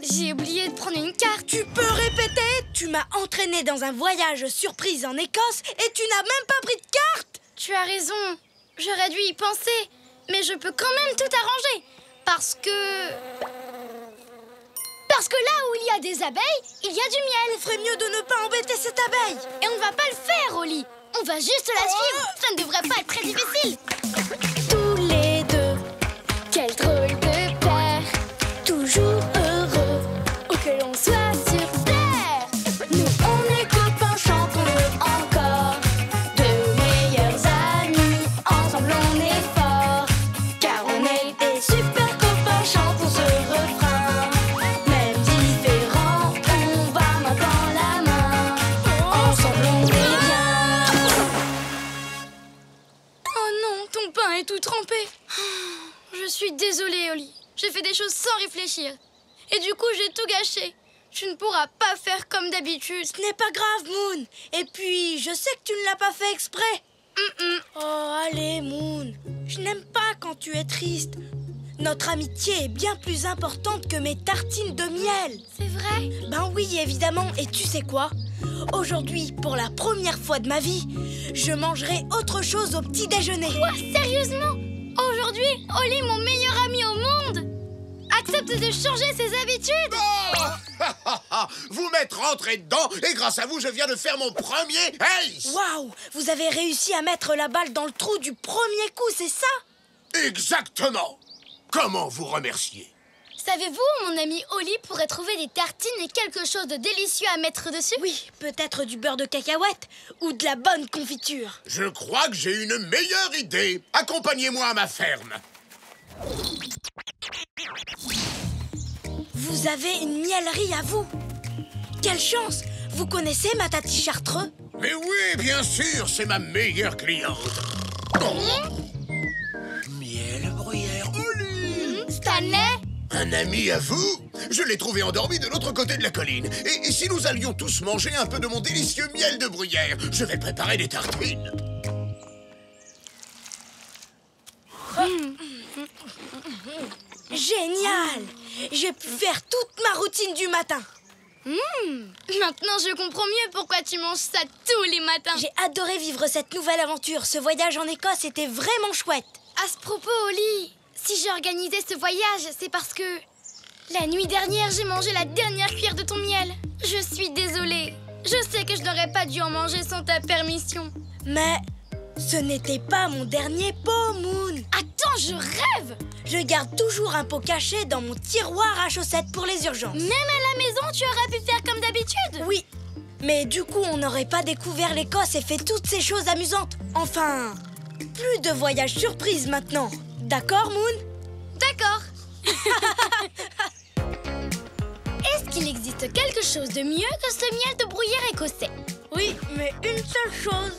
J'ai oublié de prendre une carte. Tu peux répéter? Tu m'as entraîné dans un voyage surprise en Écosse et tu n'as même pas pris de carte? Tu as raison. J'aurais dû y penser. Mais je peux quand même tout arranger. Parce que là où il y a des abeilles, il y a du miel. On ferait mieux de ne pas embêter cette abeille. Et on ne va pas le faire, Oli. On va juste la suivre. Ça ne devrait pas être très difficile. Tous les deux, quel drôle de paire. Toujours heureux, où que l'on soit sur terre. Nous, on est copains, chantons-le encore. De meilleurs amis, ensemble on est forts. Car on est des super copains, chantons ce refrain. Même différents, on va main dans la main. Ensemble on est bien. Oh non, ton pain est tout trempé. Je suis désolée, Oli. J'ai fait des choses sans réfléchir. Et du coup, j'ai tout gâché. Tu ne pourras pas faire comme d'habitude. Ce n'est pas grave, Moon. Et puis, je sais que tu ne l'as pas fait exprès. Oh, allez, Moon. Je n'aime pas quand tu es triste. Notre amitié est bien plus importante que mes tartines de miel. C'est vrai? Ben oui, évidemment. Et tu sais quoi? Aujourd'hui, pour la première fois de ma vie, je mangerai autre chose au petit déjeuner. Quoi? Sérieusement? Aujourd'hui, Oli, mon meilleur ami au monde, accepte de changer ses habitudes. Vous m'êtes rentré dedans et grâce à vous, je viens de faire mon premier ace. Waouh! Vous avez réussi à mettre la balle dans le trou du premier coup, c'est ça? Exactement. Comment vous remercier? Savez-vous où mon ami Oli pourrait trouver des tartines et quelque chose de délicieux à mettre dessus? Oui, peut-être du beurre de cacahuète ou de la bonne confiture. Je crois que j'ai une meilleure idée. Accompagnez-moi à ma ferme. Vous avez une miellerie à vous. Quelle chance! Vous connaissez ma tati Chartreux? Mais oui, bien sûr, c'est ma meilleure cliente. Miel, bruyère, Oli. Stanley? Un ami à vous? Je l'ai trouvé endormi de l'autre côté de la colline. Et si nous allions tous manger un peu de mon délicieux miel de bruyère? Je vais préparer des tartines. Génial! J'ai pu faire toute ma routine du matin. Maintenant, je comprends mieux pourquoi tu manges ça tous les matins. J'ai adoré vivre cette nouvelle aventure. Ce voyage en Écosse était vraiment chouette. À ce propos, Oli, si j'ai organisé ce voyage, c'est parce que la nuit dernière, j'ai mangé la dernière cuillère de ton miel. Je suis désolée. Je sais que je n'aurais pas dû en manger sans ta permission. Mais ce n'était pas mon dernier pot, Moon. Attends, je rêve! Je garde toujours un pot caché dans mon tiroir à chaussettes pour les urgences. Même à la maison, tu aurais pu faire comme d'habitude? Oui, mais du coup, on n'aurait pas découvert l'Écosse et fait toutes ces choses amusantes. Enfin, plus de voyages surprises maintenant. D'accord, Moon? D'accord. Est-ce qu'il existe quelque chose de mieux que ce miel de bruyère écossais? Oui, mais une seule chose.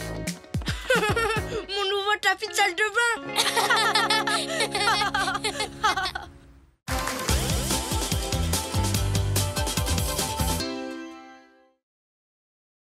Mon nouveau tapis de salle de bain.